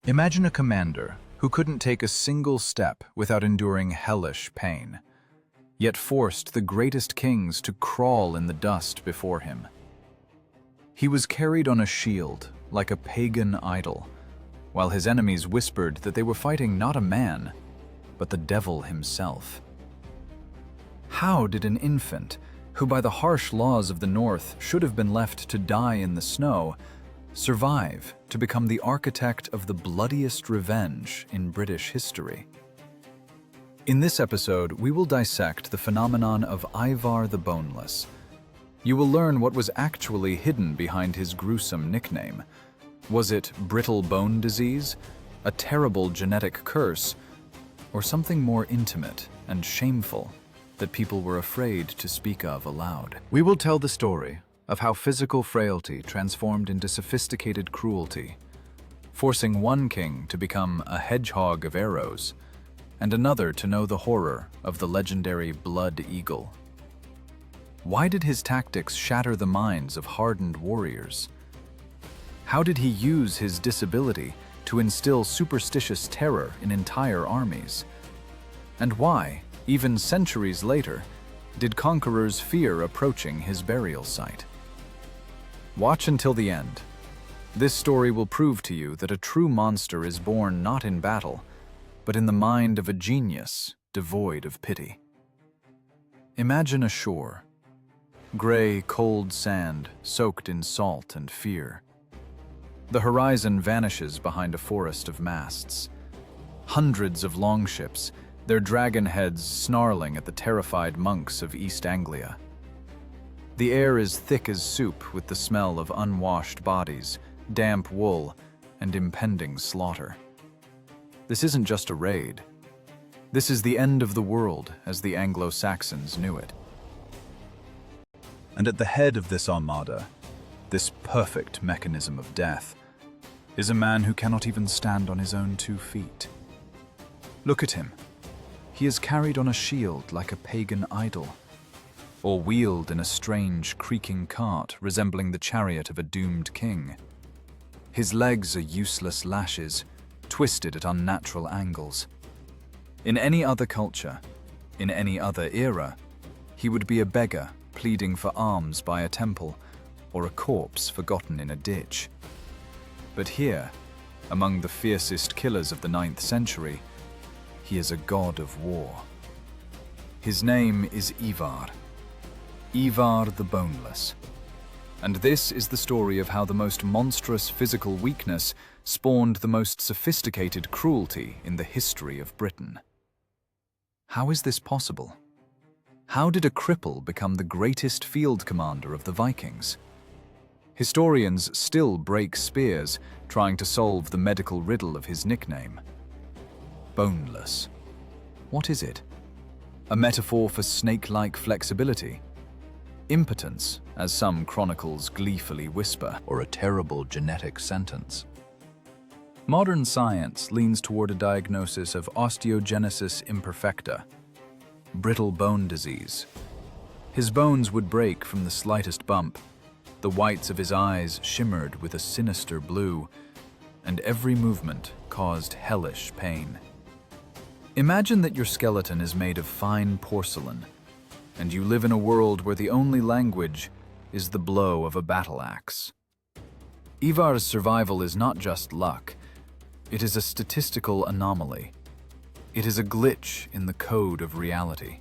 Imagine a commander who couldn't take a single step without enduring hellish pain, yet forced the greatest kings to crawl in the dust before him. He was carried on a shield like a pagan idol, while his enemies whispered that they were fighting not a man, but the devil himself. How did an infant, who by the harsh laws of the North should have been left to die in the snow, survive to become the architect of the bloodiest revenge in British history? In this episode, we will dissect the phenomenon of Ivar the Boneless. You will learn what was actually hidden behind his gruesome nickname. Was it brittle bone disease, a terrible genetic curse, or something more intimate and shameful that people were afraid to speak of aloud? We will tell the story of how physical frailty transformed into sophisticated cruelty, forcing one king to become a hedgehog of arrows, and another to know the horror of the legendary Blood Eagle. Why did his tactics shatter the minds of hardened warriors? How did he use his disability to instill superstitious terror in entire armies? And why, even centuries later, did conquerors fear approaching his burial site? Watch until the end. This story will prove to you that a true monster is born not in battle, but in the mind of a genius devoid of pity. Imagine a shore. Gray, cold sand soaked in salt and fear. The horizon vanishes behind a forest of masts. Hundreds of longships, their dragon heads snarling at the terrified monks of East Anglia. The air is thick as soup with the smell of unwashed bodies, damp wool, and impending slaughter. This isn't just a raid. This is the end of the world as the Anglo-Saxons knew it. And at the head of this armada, this perfect mechanism of death, is a man who cannot even stand on his own 2 feet. Look at him. He is carried on a shield like a pagan idol, or wheeled in a strange, creaking cart resembling the chariot of a doomed king. His legs are useless lashes, twisted at unnatural angles. In any other culture, in any other era, he would be a beggar pleading for alms by a temple, or a corpse forgotten in a ditch. But here, among the fiercest killers of the 9th century, he is a god of war. His name is Ivar the Boneless. And this is the story of how the most monstrous physical weakness spawned the most sophisticated cruelty in the history of Britain. How is this possible? How did a cripple become the greatest field commander of the Vikings? Historians still break spears trying to solve the medical riddle of his nickname. Boneless. What is it? A metaphor for snake-like flexibility? Impotence, as some chronicles gleefully whisper, or a terrible genetic sentence? Modern science leans toward a diagnosis of osteogenesis imperfecta, brittle bone disease. His bones would break from the slightest bump. The whites of his eyes shimmered with a sinister blue, and every movement caused hellish pain. Imagine that your skeleton is made of fine porcelain, and you live in a world where the only language is the blow of a battle axe. Ivar's survival is not just luck, it is a statistical anomaly. It is a glitch in the code of reality.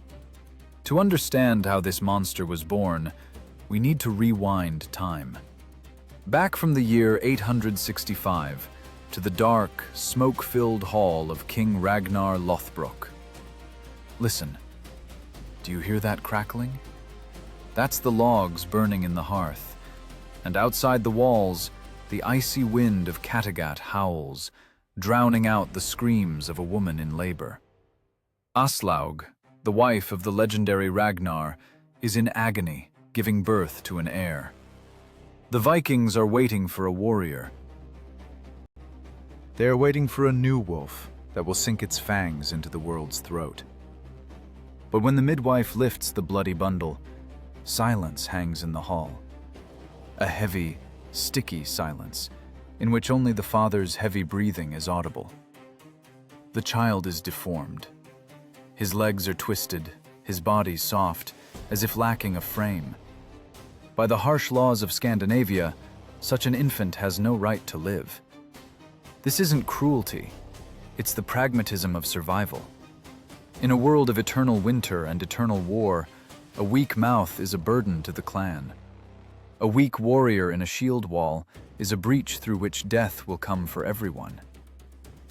To understand how this monster was born, we need to rewind time. Back from the year 865 to the dark, smoke-filled hall of King Ragnar Lothbrok. Listen, do you hear that crackling? That's the logs burning in the hearth, and outside the walls, the icy wind of Kattegat howls, drowning out the screams of a woman in labor. Aslaug, the wife of the legendary Ragnar, is in agony, giving birth to an heir. The Vikings are waiting for a warrior. They are waiting for a new wolf that will sink its fangs into the world's throat. But when the midwife lifts the bloody bundle, silence hangs in the hall. A heavy, sticky silence, in which only the father's heavy breathing is audible. The child is deformed. His legs are twisted, his body soft, as if lacking a frame. By the harsh laws of Scandinavia, such an infant has no right to live. This isn't cruelty, it's the pragmatism of survival. In a world of eternal winter and eternal war, a weak mouth is a burden to the clan. A weak warrior in a shield wall is a breach through which death will come for everyone.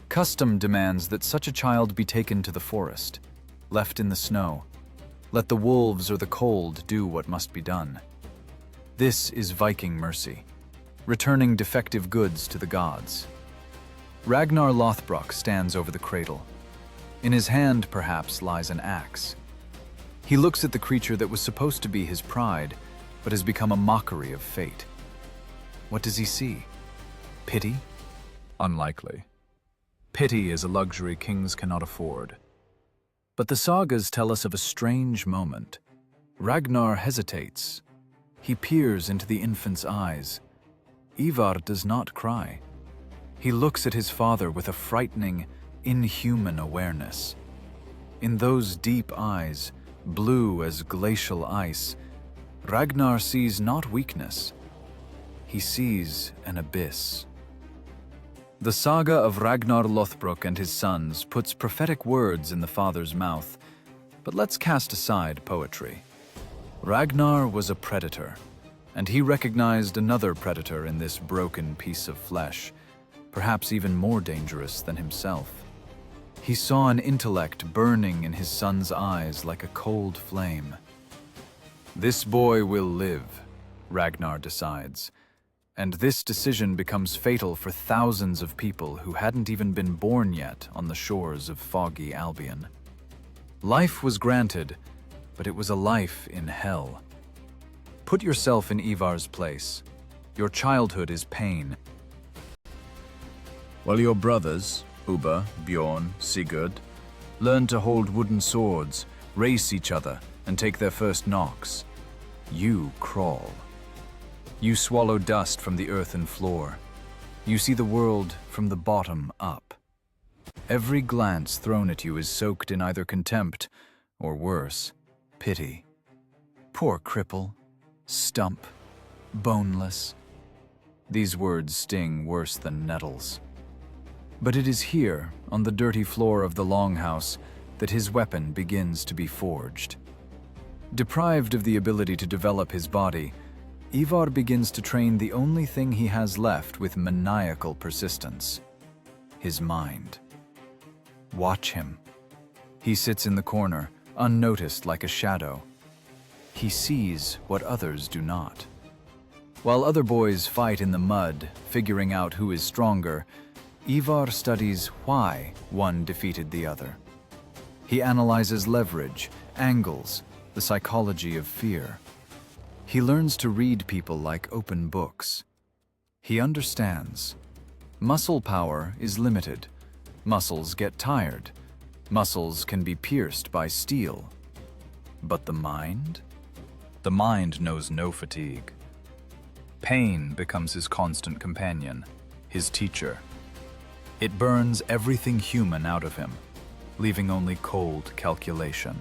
Custom demands that such a child be taken to the forest, left in the snow. Let the wolves or the cold do what must be done. This is Viking mercy, returning defective goods to the gods. Ragnar Lothbrok stands over the cradle. In his hand, perhaps, lies an axe. He looks at the creature that was supposed to be his pride, but has become a mockery of fate. What does he see? Pity? Unlikely. Pity is a luxury kings cannot afford. But the sagas tell us of a strange moment. Ragnar hesitates. He peers into the infant's eyes. Ivar does not cry. He looks at his father with a frightening, inhuman awareness. In those deep eyes, blue as glacial ice, Ragnar sees not weakness. He sees an abyss. The saga of Ragnar Lothbrok and his sons puts prophetic words in the father's mouth, but let's cast aside poetry. Ragnar was a predator, and he recognized another predator in this broken piece of flesh, perhaps even more dangerous than himself. He saw an intellect burning in his son's eyes like a cold flame. This boy will live, Ragnar decides, and this decision becomes fatal for thousands of people who hadn't even been born yet on the shores of foggy Albion. Life was granted, but it was a life in hell. Put yourself in Ivar's place. Your childhood is pain. While your brothers, Ubba, Bjorn, Sigurd, learn to hold wooden swords, race each other, and take their first knocks, you crawl. You swallow dust from the earthen floor. You see the world from the bottom up. Every glance thrown at you is soaked in either contempt, or worse, pity. Poor cripple, stump, boneless. These words sting worse than nettles. But it is here, on the dirty floor of the longhouse, that his weapon begins to be forged. Deprived of the ability to develop his body, Ivar begins to train the only thing he has left with maniacal persistence: his mind. Watch him. He sits in the corner, unnoticed like a shadow. He sees what others do not. While other boys fight in the mud, figuring out who is stronger, Ivar studies why one defeated the other. He analyzes leverage, angles, the psychology of fear. He learns to read people like open books. He understands. Muscle power is limited. Muscles get tired. Muscles can be pierced by steel. But the mind? The mind knows no fatigue. Pain becomes his constant companion, his teacher. It burns everything human out of him, leaving only cold calculation.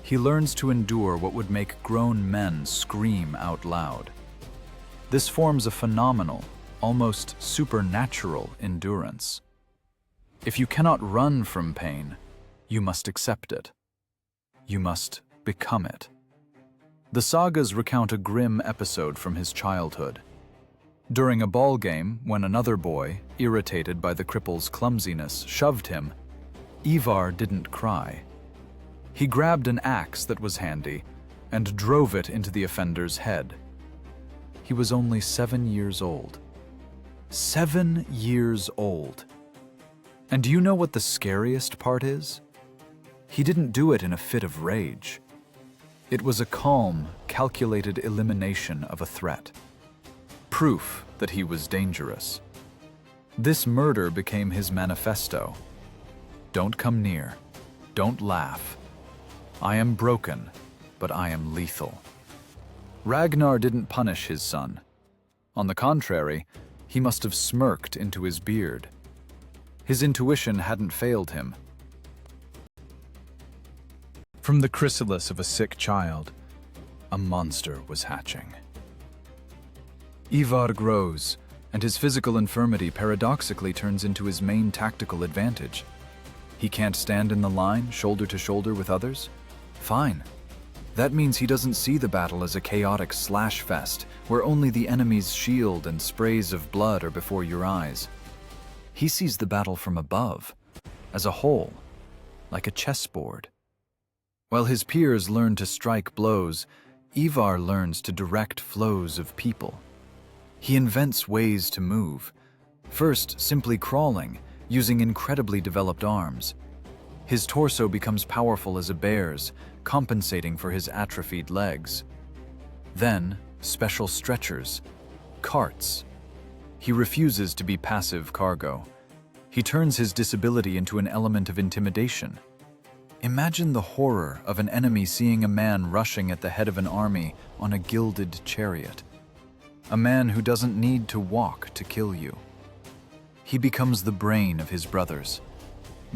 He learns to endure what would make grown men scream out loud. This forms a phenomenal, almost supernatural endurance. If you cannot run from pain, you must accept it. You must become it. The sagas recount a grim episode from his childhood. During a ball game, when another boy, irritated by the cripple's clumsiness, shoved him, Ivar didn't cry. He grabbed an axe that was handy and drove it into the offender's head. He was only 7 years old. 7 years old. And do you know what the scariest part is? He didn't do it in a fit of rage. It was a calm, calculated elimination of a threat. Proof that he was dangerous. This murder became his manifesto. Don't come near. Don't laugh. I am broken, but I am lethal. Ragnar didn't punish his son. On the contrary, He must have smirked into his beard. His intuition hadn't failed him. From the chrysalis of a sick child, a monster was hatching. Ivar grows, and his physical infirmity paradoxically turns into his main tactical advantage. He can't stand in the line, shoulder to shoulder with others? Fine. That means he doesn't see the battle as a chaotic slash fest, where only the enemy's shield and sprays of blood are before your eyes. He sees the battle from above, as a whole, like a chessboard. While his peers learn to strike blows, Ivar learns to direct flows of people. He invents ways to move, first simply crawling, using incredibly developed arms. His torso becomes powerful as a bear's, compensating for his atrophied legs. Then, special stretchers, carts. He refuses to be passive cargo. He turns his disability into an element of intimidation. Imagine the horror of an enemy seeing a man rushing at the head of an army on a gilded chariot. A man who doesn't need to walk to kill you. He becomes the brain of his brothers.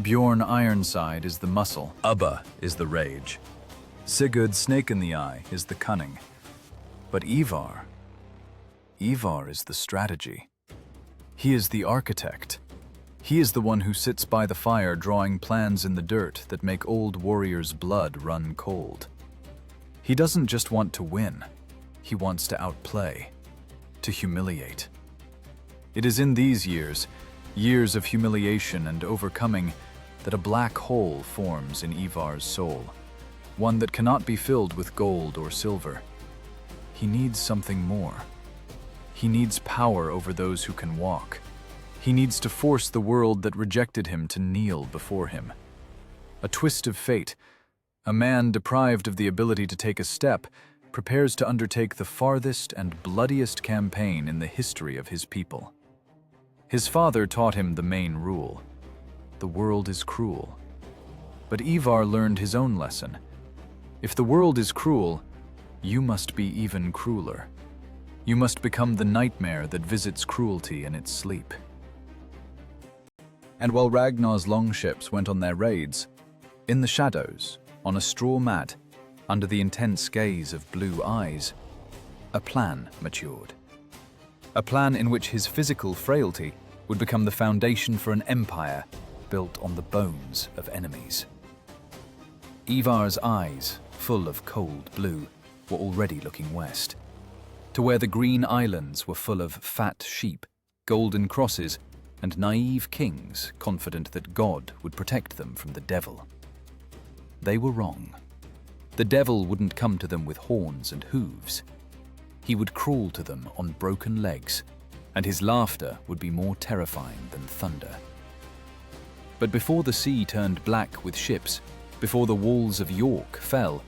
Bjorn Ironside is the muscle. Ubba is the rage. Sigurd Snake in the Eye is the cunning. But Ivar is the strategy. He is the architect. He is the one who sits by the fire drawing plans in the dirt that make old warriors' blood run cold. He doesn't just want to win. He wants to outplay, to humiliate. It is in these years of humiliation and overcoming, that a black hole forms in Ivar's soul, one that cannot be filled with gold or silver. He needs something more. He needs power over those who can walk. He needs to force the world that rejected him to kneel before him. A twist of fate. A man deprived of the ability to take a step prepares to undertake the farthest and bloodiest campaign in the history of his people. His father taught him the main rule. The world is cruel. But Ivar learned his own lesson. If the world is cruel, you must be even crueler. You must become the nightmare that visits cruelty in its sleep. And while Ragnar's longships went on their raids, in the shadows, on a straw mat, under the intense gaze of blue eyes, a plan matured. A plan in which his physical frailty would become the foundation for an empire built on the bones of enemies. Ivar's eyes, full of cold blue, were already looking west, to where the green islands were full of fat sheep, golden crosses, and naive kings confident that God would protect them from the devil. They were wrong. The devil wouldn't come to them with horns and hooves. He would crawl to them on broken legs, and his laughter would be more terrifying than thunder. But before the sea turned black with ships, before the walls of York fell,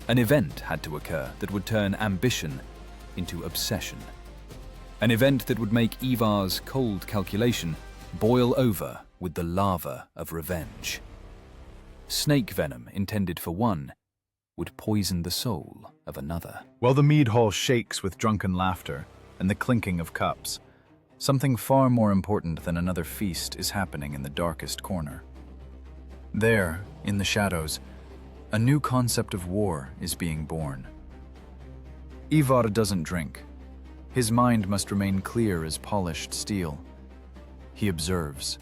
an event had to occur that would turn ambition into obsession. An event that would make Ivar's cold calculation boil over with the lava of revenge. Snake venom intended for one would poison the soul of another. While the mead hall shakes with drunken laughter and the clinking of cups, something far more important than another feast is happening in the darkest corner. There, in the shadows, a new concept of war is being born. Ivar doesn't drink. His mind must remain clear as polished steel. He observes.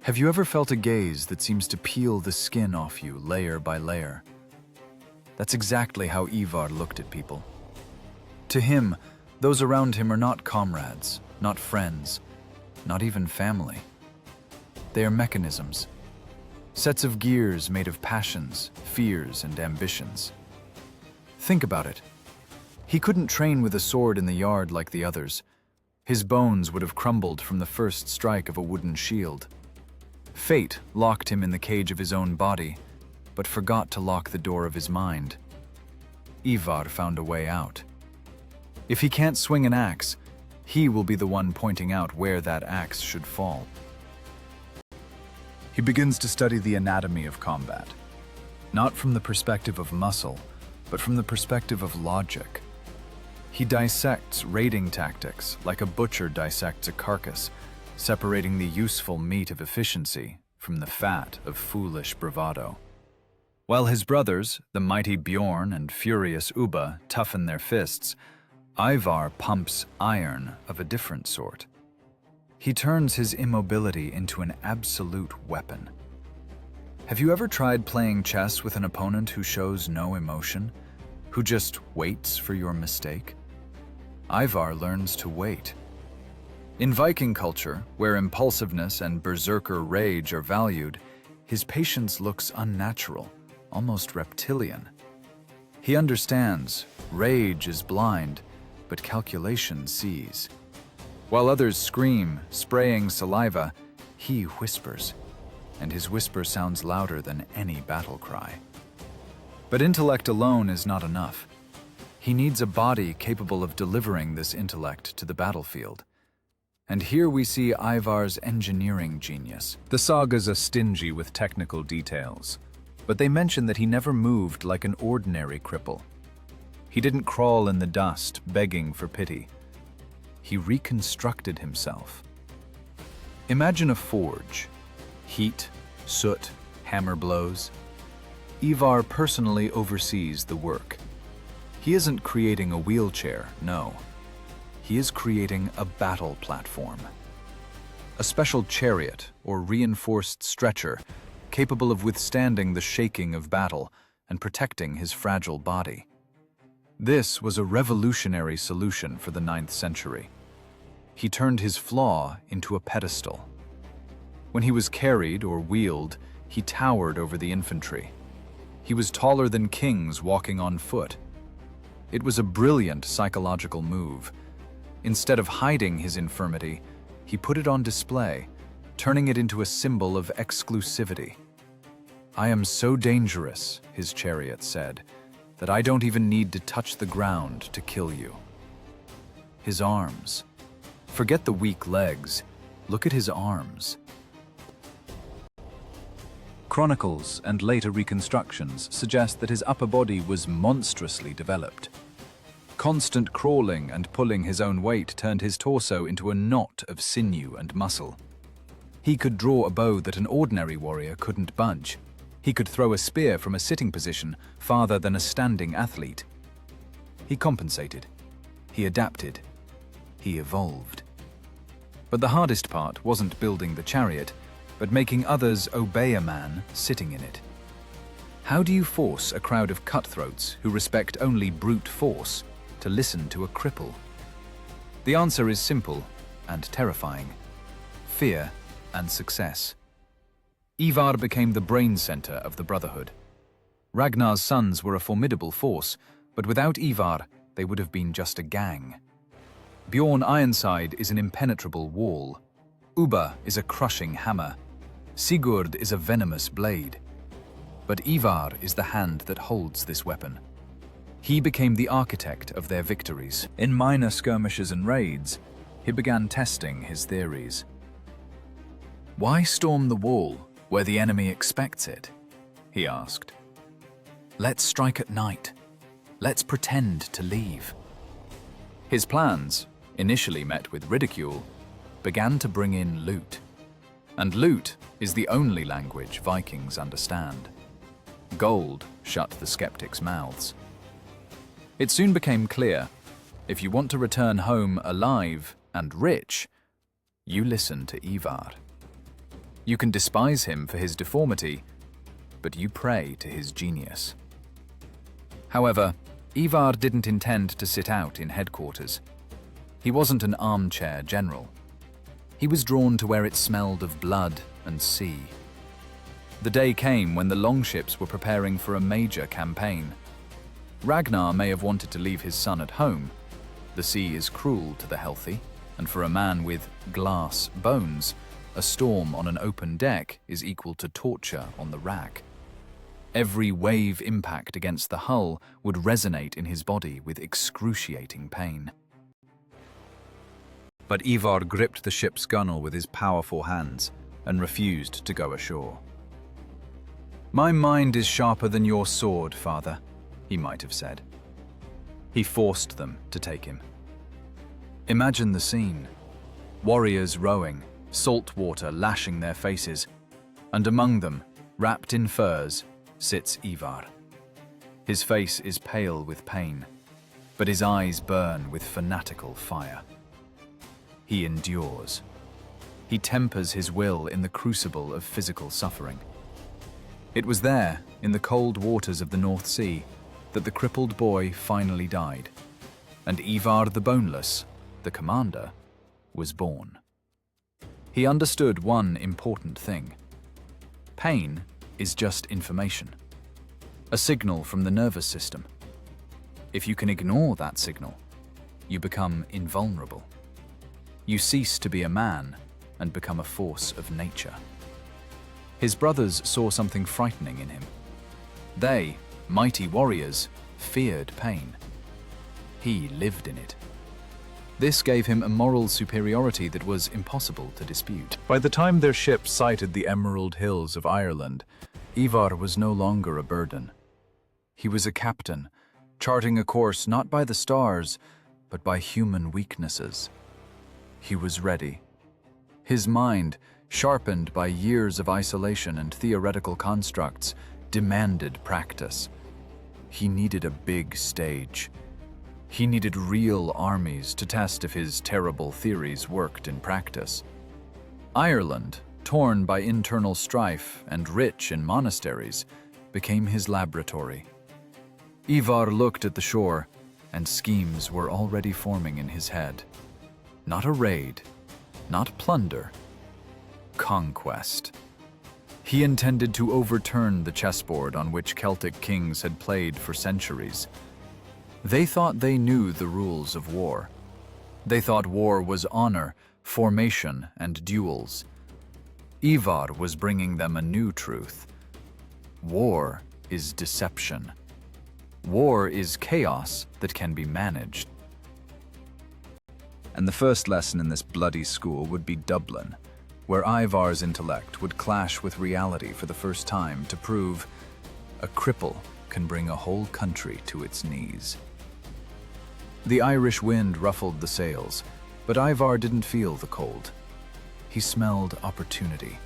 Have you ever felt a gaze that seems to peel the skin off you layer by layer? That's exactly how Ivar looked at people. To him, those around him are not comrades, not friends, not even family. They are mechanisms, sets of gears made of passions, fears, and ambitions. Think about it. He couldn't train with a sword in the yard like the others. His bones would have crumbled from the first strike of a wooden shield. Fate locked him in the cage of his own body, but forgot to lock the door of his mind. Ivar found a way out. If he can't swing an axe, he will be the one pointing out where that axe should fall. He begins to study the anatomy of combat, not from the perspective of muscle, but from the perspective of logic. He dissects raiding tactics like a butcher dissects a carcass, separating the useful meat of efficiency from the fat of foolish bravado. While his brothers, the mighty Bjorn and furious Ubba, toughen their fists, Ivar pumps iron of a different sort. He turns his immobility into an absolute weapon. Have you ever tried playing chess with an opponent who shows no emotion, who just waits for your mistake? Ivar learns to wait. In Viking culture, where impulsiveness and berserker rage are valued, his patience looks unnatural, almost reptilian. He understands rage is blind, but calculation sees. While others scream, spraying saliva, he whispers, and his whisper sounds louder than any battle cry. But intellect alone is not enough. He needs a body capable of delivering this intellect to the battlefield. And here we see Ivar's engineering genius. The sagas are stingy with technical details, but they mention that he never moved like an ordinary cripple. He didn't crawl in the dust, begging for pity. He reconstructed himself. Imagine a forge. Heat, soot, hammer blows. Ivar personally oversees the work. He isn't creating a wheelchair, no. He is creating a battle platform. A special chariot or reinforced stretcher capable of withstanding the shaking of battle and protecting his fragile body. This was a revolutionary solution for the 9th century. He turned his flaw into a pedestal. When he was carried or wheeled, he towered over the infantry. He was taller than kings walking on foot. It was a brilliant psychological move. Instead of hiding his infirmity, he put it on display, turning it into a symbol of exclusivity. "I am so dangerous," his chariot said, "that I don't even need to touch the ground to kill you." His arms. Forget the weak legs. Look at his arms. Chronicles and later reconstructions suggest that his upper body was monstrously developed. Constant crawling and pulling his own weight turned his torso into a knot of sinew and muscle. He could draw a bow that an ordinary warrior couldn't budge. He could throw a spear from a sitting position farther than a standing athlete. He compensated. He adapted. He evolved. But the hardest part wasn't building the chariot, but making others obey a man sitting in it. How do you force a crowd of cutthroats who respect only brute force to listen to a cripple? The answer is simple and terrifying: fear and success. Ivar became the brain center of the Brotherhood. Ragnar's sons were a formidable force, but without Ivar, they would have been just a gang. Bjorn Ironside is an impenetrable wall. Ubba is a crushing hammer. Sigurd is a venomous blade. But Ivar is the hand that holds this weapon. He became the architect of their victories. In minor skirmishes and raids, he began testing his theories. "Why storm the wall where the enemy expects it?" he asked. "Let's strike at night. Let's pretend to leave." His plans, initially met with ridicule, began to bring in loot. And loot is the only language Vikings understand. Gold shut the skeptics' mouths. It soon became clear, if you want to return home alive and rich, you listen to Ivar. You can despise him for his deformity, but you pray to his genius. However, Ivar didn't intend to sit out in headquarters. He wasn't an armchair general. He was drawn to where it smelled of blood and sea. The day came when the longships were preparing for a major campaign. Ragnar may have wanted to leave his son at home. The sea is cruel to the healthy, and for a man with glass bones, a storm on an open deck is equal to torture on the rack. Every wave impact against the hull would resonate in his body with excruciating pain. But Ivar gripped the ship's gunwale with his powerful hands and refused to go ashore. "My mind is sharper than your sword, father," he might have said. He forced them to take him. Imagine the scene. Warriors rowing, salt water lashing their faces, and among them, wrapped in furs, sits Ivar. His face is pale with pain, but his eyes burn with fanatical fire. He endures. He tempers his will in the crucible of physical suffering. It was there, in the cold waters of the North Sea, that the crippled boy finally died, and Ivar the Boneless, the commander, was born. He understood one important thing. Pain is just information, a signal from the nervous system. If you can ignore that signal, you become invulnerable. You cease to be a man and become a force of nature. His brothers saw something frightening in him. They, mighty warriors, feared pain. He lived in it. This gave him a moral superiority that was impossible to dispute. By the time their ship sighted the Emerald Hills of Ireland, Ivar was no longer a burden. He was a captain, charting a course not by the stars, but by human weaknesses. He was ready. His mind, sharpened by years of isolation and theoretical constructs, demanded practice. He needed a big stage. He needed real armies to test if his terrible theories worked in practice. Ireland, torn by internal strife and rich in monasteries, became his laboratory. Ivar looked at the shore, and schemes were already forming in his head. Not a raid, not plunder, conquest. He intended to overturn the chessboard on which Celtic kings had played for centuries. They thought they knew the rules of war. They thought war was honor, formation, and duels. Ivar was bringing them a new truth. War is deception. War is chaos that can be managed. And the first lesson in this bloody school would be Dublin, where Ivar's intellect would clash with reality for the first time to prove a cripple can bring a whole country to its knees. The Irish wind ruffled the sails, but Ivar didn't feel the cold. He smelled opportunity,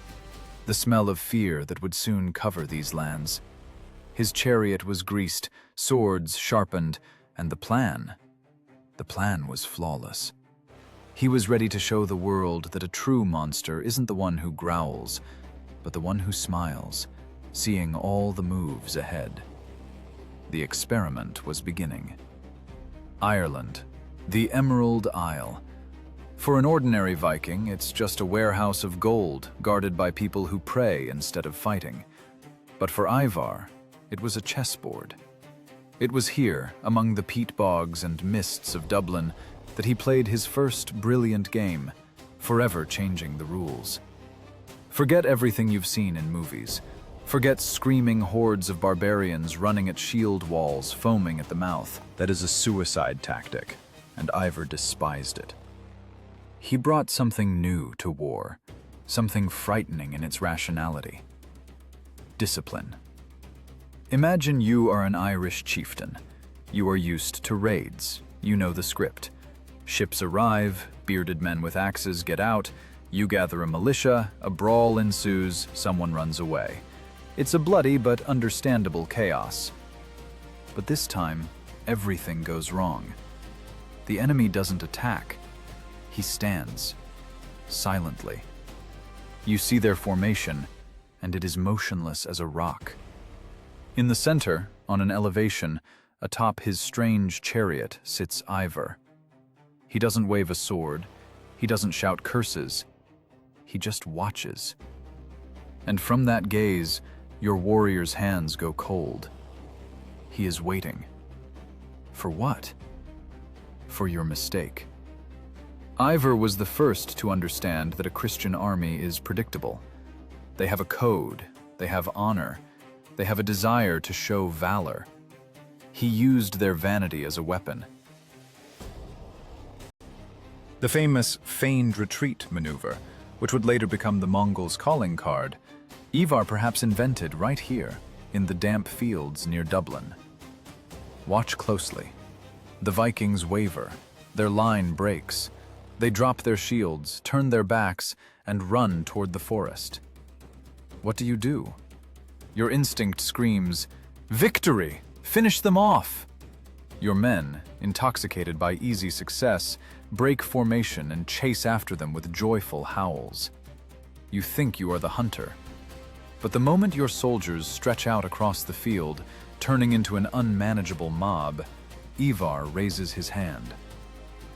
the smell of fear that would soon cover these lands. His chariot was greased, swords sharpened, and the plan was flawless. He was ready to show the world that a true monster isn't the one who growls, but the one who smiles, seeing all the moves ahead. The experiment was beginning. Ireland, the Emerald Isle. For an ordinary Viking, it's just a warehouse of gold guarded by people who pray instead of fighting. But for Ivar, it was a chessboard. It was here, among the peat bogs and mists of Dublin, that he played his first brilliant game, forever changing the rules. Forget everything you've seen in movies. Forget screaming hordes of barbarians running at shield walls, foaming at the mouth. That is a suicide tactic, and Ivar despised it. He brought something new to war, something frightening in its rationality. Discipline. Imagine you are an Irish chieftain. You are used to raids. You know the script. Ships arrive, bearded men with axes get out, you gather a militia, a brawl ensues, someone runs away. It's a bloody but understandable chaos. But this time, everything goes wrong. The enemy doesn't attack. He stands, silently. You see their formation, and it is motionless as a rock. In the center, on an elevation, atop his strange chariot, sits Ivar. He doesn't wave a sword. He doesn't shout curses. He just watches. And from that gaze, your warrior's hands go cold. He is waiting. For what? For your mistake. Ivar was the first to understand that a Christian army is predictable. They have a code, they have honor, they have a desire to show valor. He used their vanity as a weapon. The famous feigned retreat maneuver, which would later become the Mongols' calling card, Ivar perhaps invented right here, in the damp fields near Dublin. Watch closely. The Vikings waver. Their line breaks. They drop their shields, turn their backs, and run toward the forest. What do? Your instinct screams, "Victory! Finish them off!" Your men, intoxicated by easy success, break formation and chase after them with joyful howls. You think you are the hunter. But the moment your soldiers stretch out across the field, turning into an unmanageable mob, Ivar raises his hand.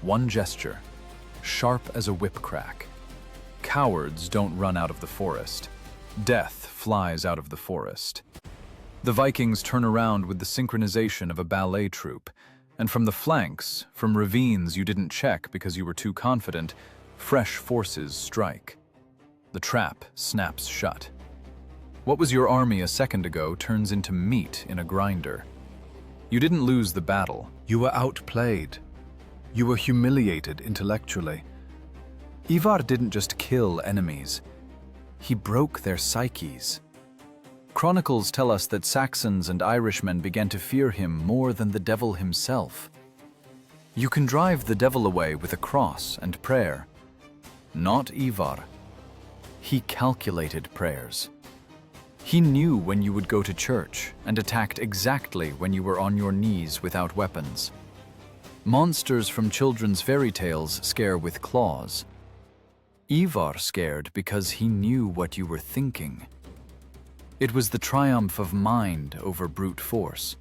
One gesture, sharp as a whip crack. Cowards don't run out of the forest. Death flies out of the forest. The Vikings turn around with the synchronization of a ballet troupe, and from the flanks, from ravines you didn't check because you were too confident, fresh forces strike. The trap snaps shut. What was your army a second ago turns into meat in a grinder. You didn't lose the battle. You were outplayed. You were humiliated intellectually. Ivar didn't just kill enemies. He broke their psyches. Chronicles tell us that Saxons and Irishmen began to fear him more than the devil himself. You can drive the devil away with a cross and prayer. Not Ivar. He calculated prayers. He knew when you would go to church and attacked exactly when you were on your knees without weapons. Monsters from children's fairy tales scare with claws. Ivar scared because he knew what you were thinking. It was the triumph of mind over brute force.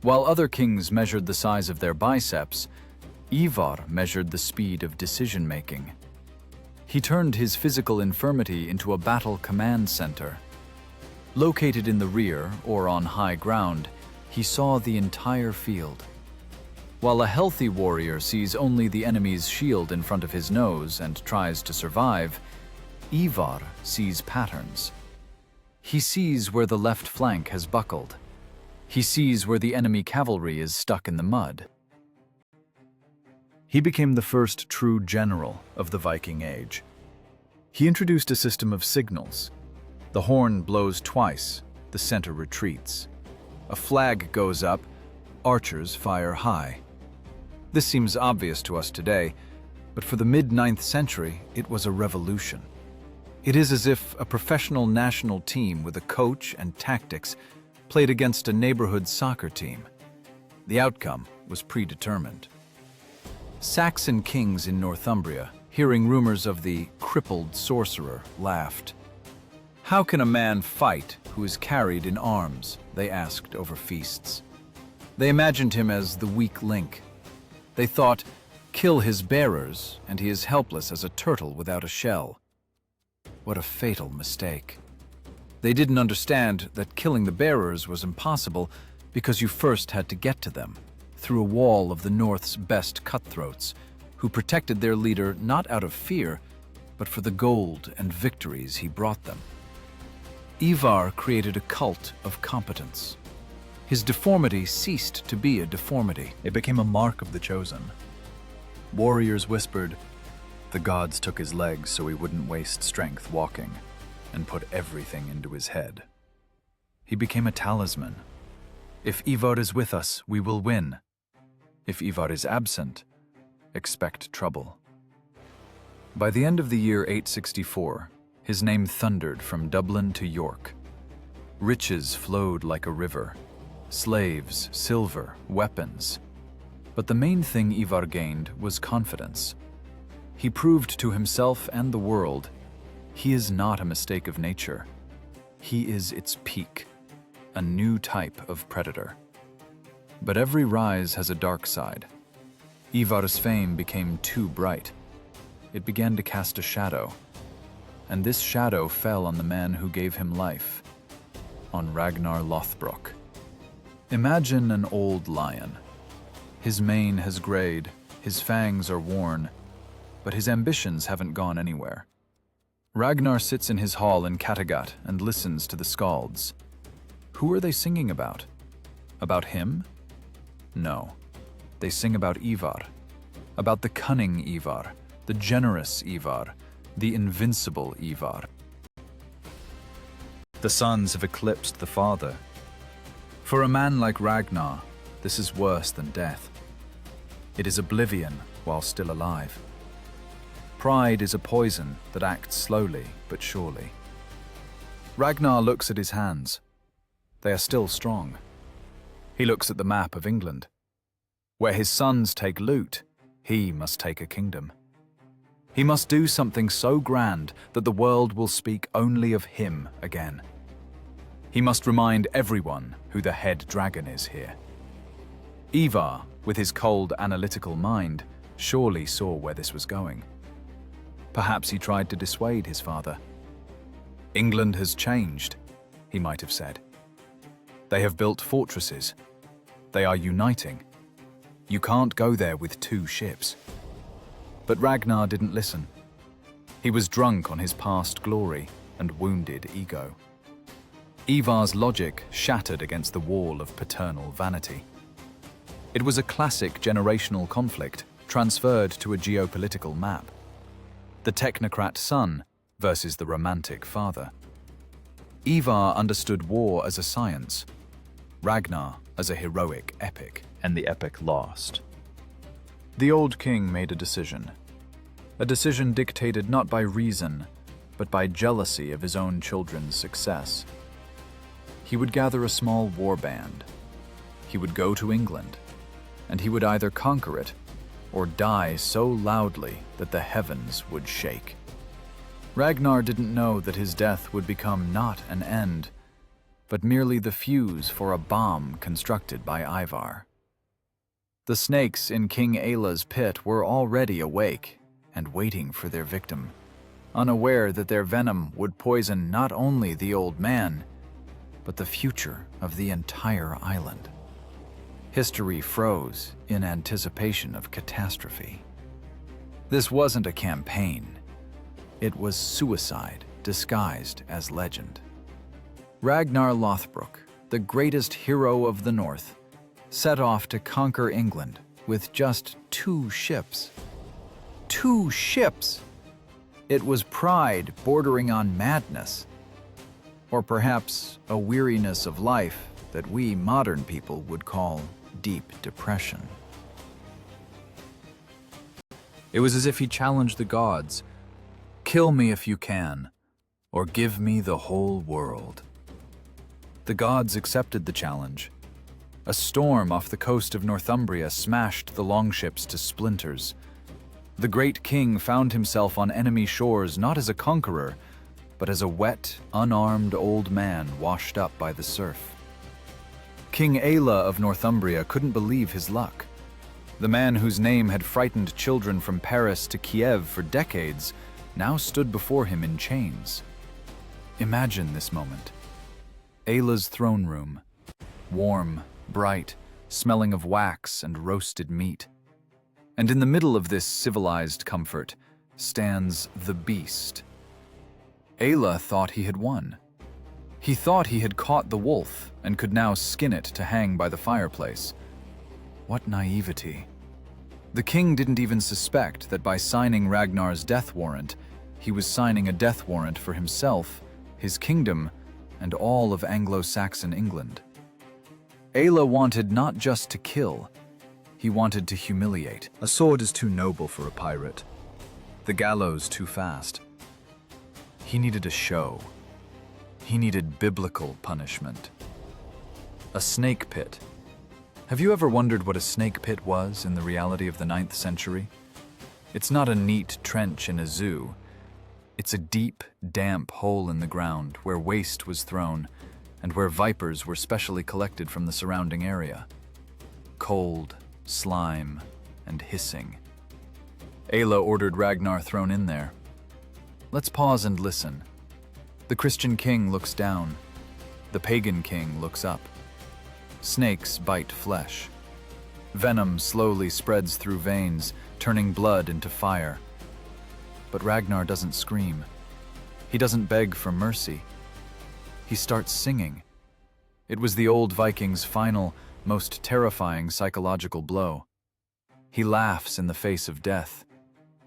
While other kings measured the size of their biceps, Ivar measured the speed of decision-making. He turned his physical infirmity into a battle command center. Located in the rear or on high ground, he saw the entire field. While a healthy warrior sees only the enemy's shield in front of his nose and tries to survive, Ivar sees patterns. He sees where the left flank has buckled. He sees where the enemy cavalry is stuck in the mud. He became the first true general of the Viking Age. He introduced a system of signals. The horn blows twice, the center retreats. A flag goes up, archers fire high. This seems obvious to us today, but for the mid-9th century, it was a revolution. It is as if a professional national team with a coach and tactics played against a neighborhood soccer team. The outcome was predetermined. Saxon kings in Northumbria, hearing rumors of the crippled sorcerer, laughed. "How can a man fight who is carried in arms?" they asked over feasts. They imagined him as the weak link. They thought, "Kill his bearers, and he is helpless as a turtle without a shell." What a fatal mistake. They didn't understand that killing the bearers was impossible because you first had to get to them, through a wall of the North's best cutthroats, who protected their leader not out of fear, but for the gold and victories he brought them. Ivar created a cult of competence. His deformity ceased to be a deformity. It became a mark of the chosen. Warriors whispered, "The gods took his legs so he wouldn't waste strength walking, and put everything into his head." He became a talisman. If Ivar is with us, we will win. If Ivar is absent, expect trouble. By the end of the year 864, his name thundered from Dublin to York. Riches flowed like a river. Slaves, silver, weapons. But the main thing Ivar gained was confidence. He proved to himself and the world, he is not a mistake of nature. He is its peak, a new type of predator. But every rise has a dark side. Ivar's fame became too bright. It began to cast a shadow. And this shadow fell on the man who gave him life, on Ragnar Lothbrok. Imagine an old lion. His mane has grayed, his fangs are worn, but his ambitions haven't gone anywhere. Ragnar sits in his hall in Kattegat and listens to the skalds. Who are they singing about? About him? No. They sing about Ivar. About the cunning Ivar, the generous Ivar, the invincible Ivar. The sons have eclipsed the father. For a man like Ragnar, this is worse than death. It is oblivion while still alive. Pride is a poison that acts slowly but surely. Ragnar looks at his hands. They are still strong. He looks at the map of England. Where his sons take loot, he must take a kingdom. He must do something so grand that the world will speak only of him again. He must remind everyone who the head dragon is here. Ivar, with his cold, analytical mind, surely saw where this was going. Perhaps he tried to dissuade his father. England has changed, he might have said. They have built fortresses. They are uniting. You can't go there with 2 ships. But Ragnar didn't listen. He was drunk on his past glory and wounded ego. Ivar's logic shattered against the wall of paternal vanity. It was a classic generational conflict transferred to a geopolitical map. The technocrat son versus the romantic father. Ivar understood war as a science, Ragnar as a heroic epic, and the epic lost. The old king made a decision dictated not by reason, but by jealousy of his own children's success. He would gather a small war band. He would go to England, and he would either conquer it or die so loudly that the heavens would shake. Ragnar didn't know that his death would become not an end, but merely the fuse for a bomb constructed by Ivar. The snakes in King Aella's pit were already awake and waiting for their victim, unaware that their venom would poison not only the old man, but the future of the entire island. History froze in anticipation of catastrophe. This wasn't a campaign. It was suicide disguised as legend. Ragnar Lothbrok, the greatest hero of the North, set off to conquer England with just 2 ships. 2 ships! It was pride bordering on madness, or perhaps a weariness of life that we modern people would call deep depression. It was as if he challenged the gods. Kill me if you can, or give me the whole world. The gods accepted the challenge. A storm off the coast of Northumbria smashed the longships to splinters. The great king found himself on enemy shores not as a conqueror, but as a wet, unarmed old man washed up by the surf. King Aella of Northumbria couldn't believe his luck. The man whose name had frightened children from Paris to Kiev for decades now stood before him in chains. Imagine this moment. Aella's throne room, warm, bright, smelling of wax and roasted meat. And in the middle of this civilized comfort stands the beast. Aella thought he had won. He thought he had caught the wolf and could now skin it to hang by the fireplace. What naivety. The king didn't even suspect that by signing Ragnar's death warrant, he was signing a death warrant for himself, his kingdom, and all of Anglo-Saxon England. Aella wanted not just to kill, he wanted to humiliate. A sword is too noble for a pirate. The gallows too fast. He needed a show. He needed biblical punishment. A snake pit. Have you ever wondered what a snake pit was in the reality of the 9th century? It's not a neat trench in a zoo. It's a deep, damp hole in the ground where waste was thrown and where vipers were specially collected from the surrounding area. Cold, slime, and hissing. Aella ordered Ragnar thrown in there. Let's pause and listen. The Christian king looks down. The pagan king looks up. Snakes bite flesh. Venom slowly spreads through veins, turning blood into fire. But Ragnar doesn't scream. He doesn't beg for mercy. He starts singing. It was the old Vikings' final, most terrifying psychological blow. He laughs in the face of death.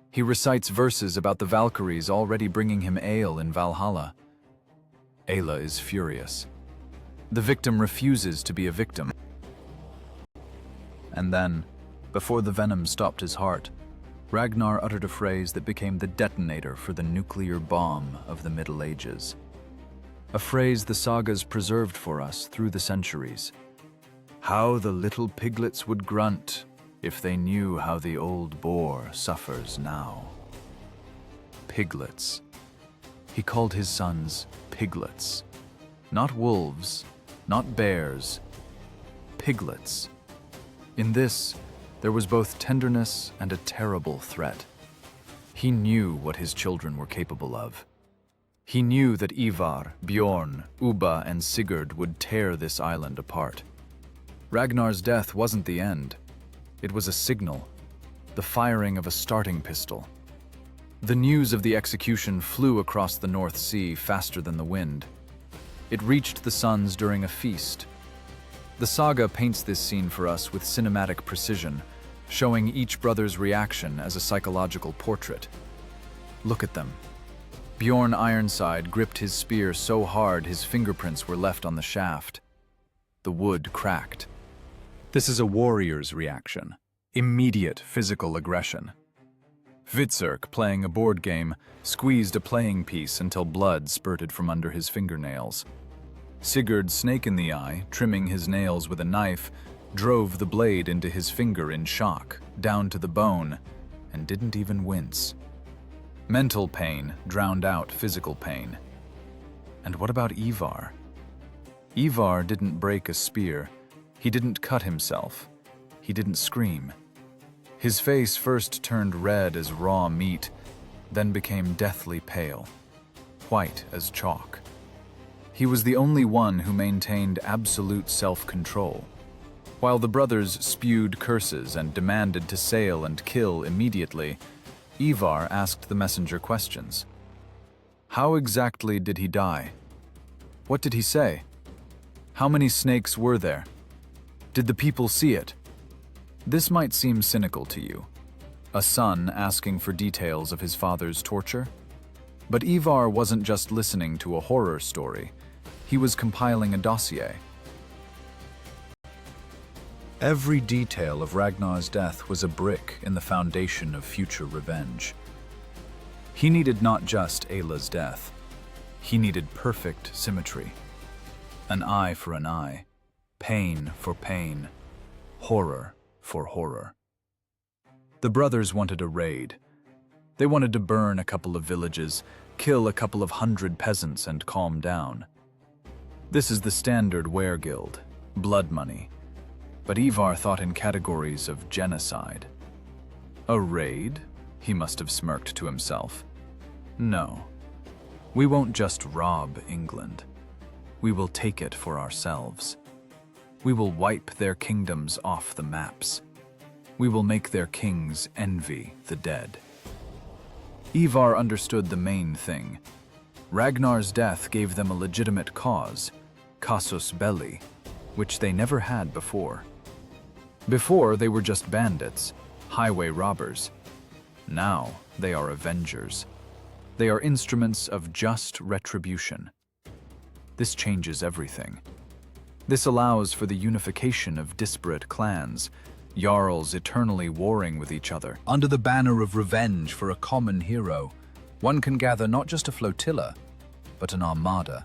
He recites verses about the Valkyries already bringing him ale in Valhalla. Aella is furious. The victim refuses to be a victim. And then, Before the venom stopped his heart, Ragnar uttered a phrase that became the detonator for the nuclear bomb of the Middle Ages. A phrase the sagas preserved for us through the centuries. How the little piglets would grunt if they knew how the old boar suffers now. Piglets. He called his sons piglets. Not wolves, not bears. Piglets. In this, there was both tenderness and a terrible threat. He knew what his children were capable of. He knew that Ivar, Bjorn, Ubba, and Sigurd would tear this island apart. Ragnar's death wasn't the end. It was a signal, the firing of a starting pistol. The news of the execution flew across the North Sea faster than the wind. It reached the sons during a feast. The saga paints this scene for us with cinematic precision, showing each brother's reaction as a psychological portrait. Look at them. Bjorn Ironside gripped his spear so hard his fingerprints were left on the shaft. The wood cracked. This is a warrior's reaction. Immediate physical aggression. Vitsirk, playing a board game, squeezed a playing piece until blood spurted from under his fingernails. Sigurd, snake in the eye, trimming his nails with a knife, drove the blade into his finger in shock, down to the bone, and didn't even wince. Mental pain drowned out physical pain. And what about Ivar? Ivar didn't break a spear. He didn't cut himself. He didn't scream. His face first turned red as raw meat, then became deathly pale, white as chalk. He was the only one who maintained absolute self-control. While the brothers spewed curses and demanded to sail and kill immediately, Ivar asked the messenger questions. How exactly did he die? What did he say? How many snakes were there? Did the people see it? This might seem cynical to you, a son asking for details of his father's torture. But Ivar wasn't just listening to a horror story, he was compiling a dossier. Every detail of Ragnar's death was a brick in the foundation of future revenge. He needed not just Aella's death, he needed perfect symmetry. An eye for an eye, pain for pain, horror for horror. The brothers wanted a raid. They wanted to burn a couple of villages, kill a couple of hundred peasants, and calm down. This is the standard weregild, blood money. But Ivar thought in categories of genocide. A raid? He must have smirked to himself. No. We won't just rob England. We will take it for ourselves. We will wipe their kingdoms off the maps. We will make their kings envy the dead. Ivar understood the main thing. Ragnar's death gave them a legitimate cause, casus belli, which they never had before. Before, they were just bandits, highway robbers. Now, they are avengers. They are instruments of just retribution. This changes everything. This allows for the unification of disparate clans, jarls eternally warring with each other. Under the banner of revenge for a common hero, one can gather not just a flotilla, but an armada.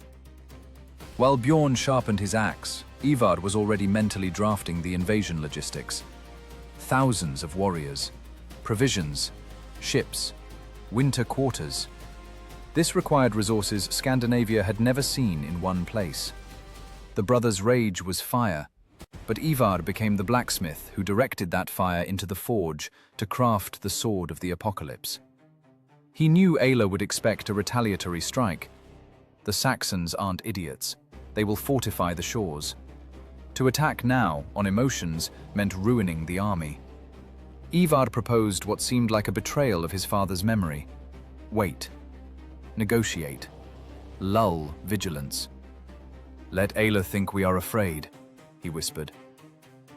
While Bjorn sharpened his axe, Ivar was already mentally drafting the invasion logistics. Thousands of warriors, provisions, ships, winter quarters. This required resources Scandinavia had never seen in one place. The brothers' rage was fire, but Ivar became the blacksmith who directed that fire into the forge to craft the sword of the apocalypse. He knew Aella would expect a retaliatory strike. The Saxons aren't idiots. They will fortify the shores. To attack now, on emotions, meant ruining the army. Ivar proposed what seemed like a betrayal of his father's memory. Wait. Negotiate. Lull vigilance. Let Aella think we are afraid, he whispered.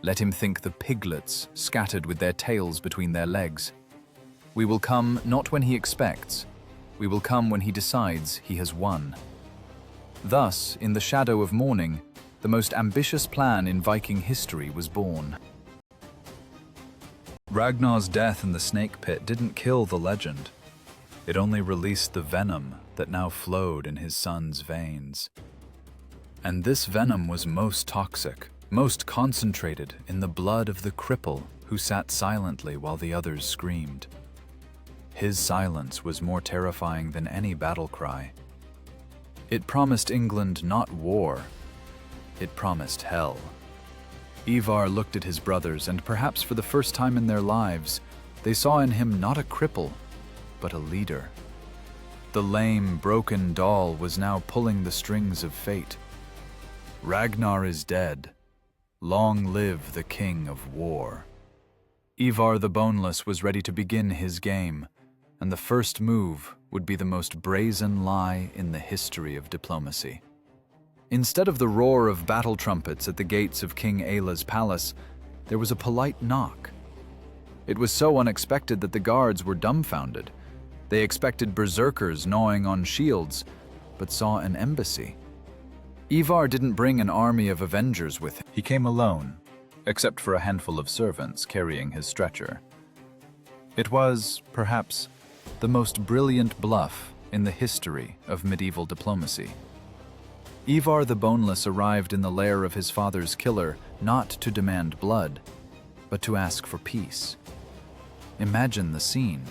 Let him think the piglets scattered with their tails between their legs. We will come not when he expects. We will come when he decides he has won. Thus, in the shadow of morning, the most ambitious plan in Viking history was born. Ragnar's death in the snake pit didn't kill the legend. It only released the venom that now flowed in his son's veins. And this venom was most toxic, most concentrated in the blood of the cripple who sat silently while the others screamed. His silence was more terrifying than any battle cry. It promised England not war, it promised hell. Ivar looked at his brothers, and perhaps for the first time in their lives, they saw in him not a cripple, but a leader. The lame, broken doll was now pulling the strings of fate. Ragnar is dead. Long live the king of war. Ivar the Boneless was ready to begin his game, and the first move would be the most brazen lie in the history of diplomacy. Instead of the roar of battle trumpets at the gates of King Aella's palace, there was a polite knock. It was so unexpected that the guards were dumbfounded. They expected berserkers gnawing on shields, but saw an embassy. Ivar didn't bring an army of avengers with him. He came alone, except for a handful of servants carrying his stretcher. It was, perhaps, the most brilliant bluff in the history of medieval diplomacy. Ivar the Boneless arrived in the lair of his father's killer not to demand blood, but to ask for peace. Imagine the scene.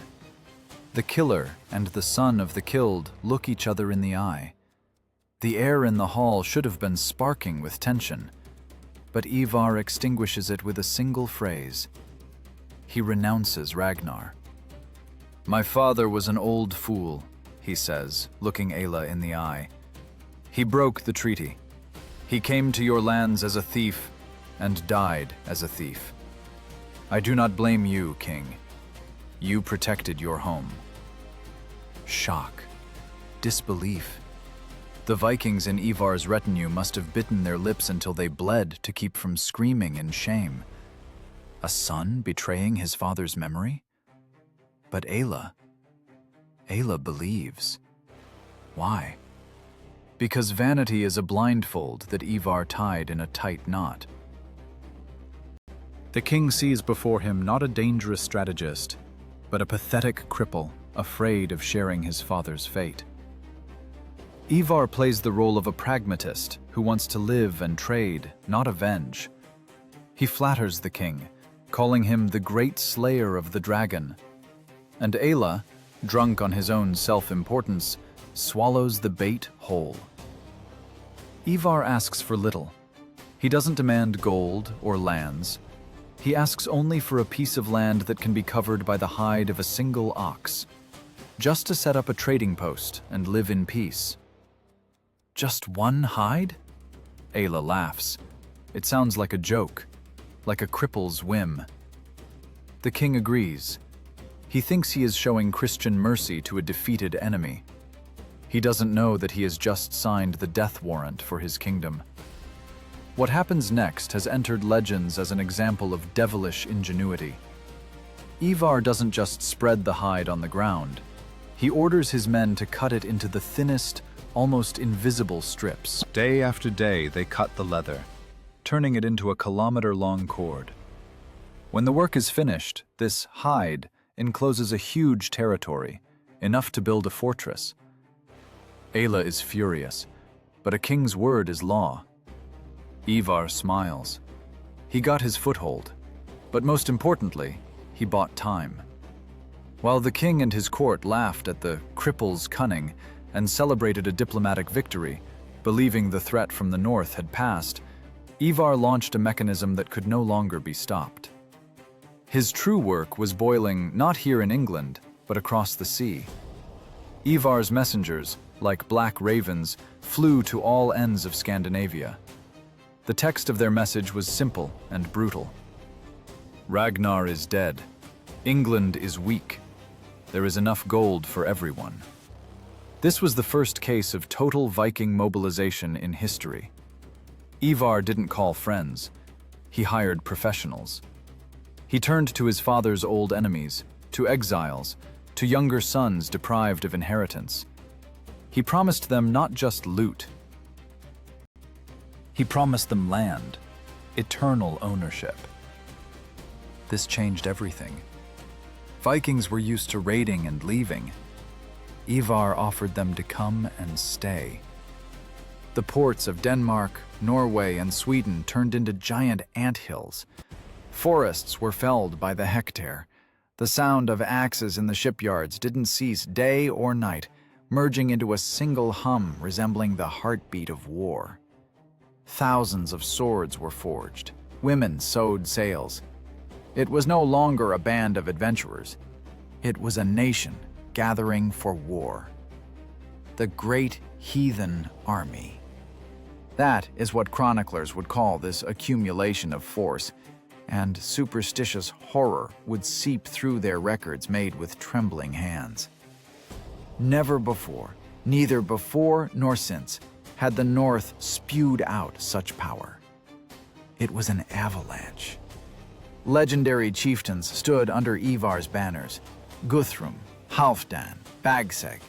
The killer and the son of the killed look each other in the eye. The air in the hall should have been sparking with tension, but Ivar extinguishes it with a single phrase. He renounces Ragnar. "My father was an old fool," he says, looking Aella in the eye. "He broke the treaty. He came to your lands as a thief and died as a thief. I do not blame you, king. You protected your home." Shock. Disbelief. The Vikings in Ivar's retinue must have bitten their lips until they bled to keep from screaming in shame. A son betraying his father's memory? But Aella believes. Why? Because vanity is a blindfold that Ivar tied in a tight knot. The king sees before him not a dangerous strategist, but a pathetic cripple, afraid of sharing his father's fate. Ivar plays the role of a pragmatist who wants to live and trade, not avenge. He flatters the king, calling him the great slayer of the dragon. And Aella, drunk on his own self-importance, swallows the bait whole. Ivar asks for little. He doesn't demand gold or lands. He asks only for a piece of land that can be covered by the hide of a single ox, just to set up a trading post and live in peace. Just one hide? Aella laughs. It sounds like a joke, like a cripple's whim. The king agrees. He thinks he is showing Christian mercy to a defeated enemy. He doesn't know that he has just signed the death warrant for his kingdom. What happens next has entered legends as an example of devilish ingenuity. Ivar doesn't just spread the hide on the ground. He orders his men to cut it into the thinnest, almost invisible strips. Day after day, they cut the leather, turning it into a kilometer-long cord. When the work is finished, this hide encloses a huge territory, enough to build a fortress. Aella is furious, but a king's word is law. Ivar smiles. He got his foothold, but most importantly, he bought time. While the king and his court laughed at the cripple's cunning and celebrated a diplomatic victory, believing the threat from the north had passed, Ivar launched a mechanism that could no longer be stopped. His true work was boiling not here in England, but across the sea. Ivar's messengers, like black ravens, flew to all ends of Scandinavia. The text of their message was simple and brutal. Ragnar is dead. England is weak. There is enough gold for everyone. This was the first case of total Viking mobilization in history. Ivar didn't call friends. He hired professionals. He turned to his father's old enemies, to exiles, to younger sons deprived of inheritance. He promised them not just loot. He promised them land, eternal ownership. This changed everything. Vikings were used to raiding and leaving. Ivar offered them to come and stay. The ports of Denmark, Norway, and Sweden turned into giant anthills. Forests were felled by the hectare. The sound of axes in the shipyards didn't cease day or night, merging into a single hum resembling the heartbeat of war. Thousands of swords were forged. Women sewed sails. It was no longer a band of adventurers. It was a nation gathering for war. The Great Heathen Army. That is what chroniclers would call this accumulation of force, and superstitious horror would seep through their records made with trembling hands. Never before, neither before nor since, had the North spewed out such power. It was an avalanche. Legendary chieftains stood under Ivar's banners: Guthrum, Halfdan, Bagseg.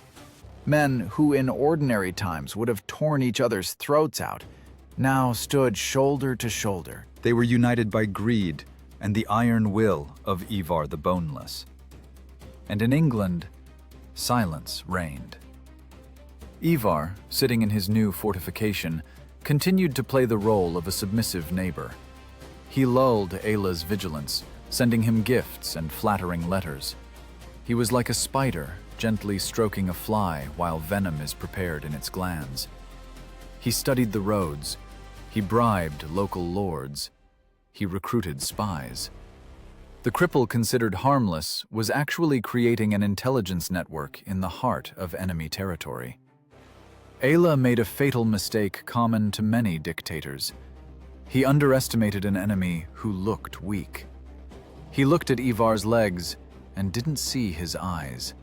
Men who in ordinary times would have torn each other's throats out, now stood shoulder to shoulder. They were united by greed and the iron will of Ivar the Boneless. And in England, silence reigned. Ivar, sitting in his new fortification, continued to play the role of a submissive neighbor. He lulled Aella's vigilance, sending him gifts and flattering letters. He was like a spider, gently stroking a fly while venom is prepared in its glands. He studied the roads. He bribed local lords. He recruited spies. The cripple considered harmless was actually creating an intelligence network in the heart of enemy territory. Aella made a fatal mistake common to many dictators. He underestimated an enemy who looked weak. He looked at Ivar's legs and didn't see his eyes.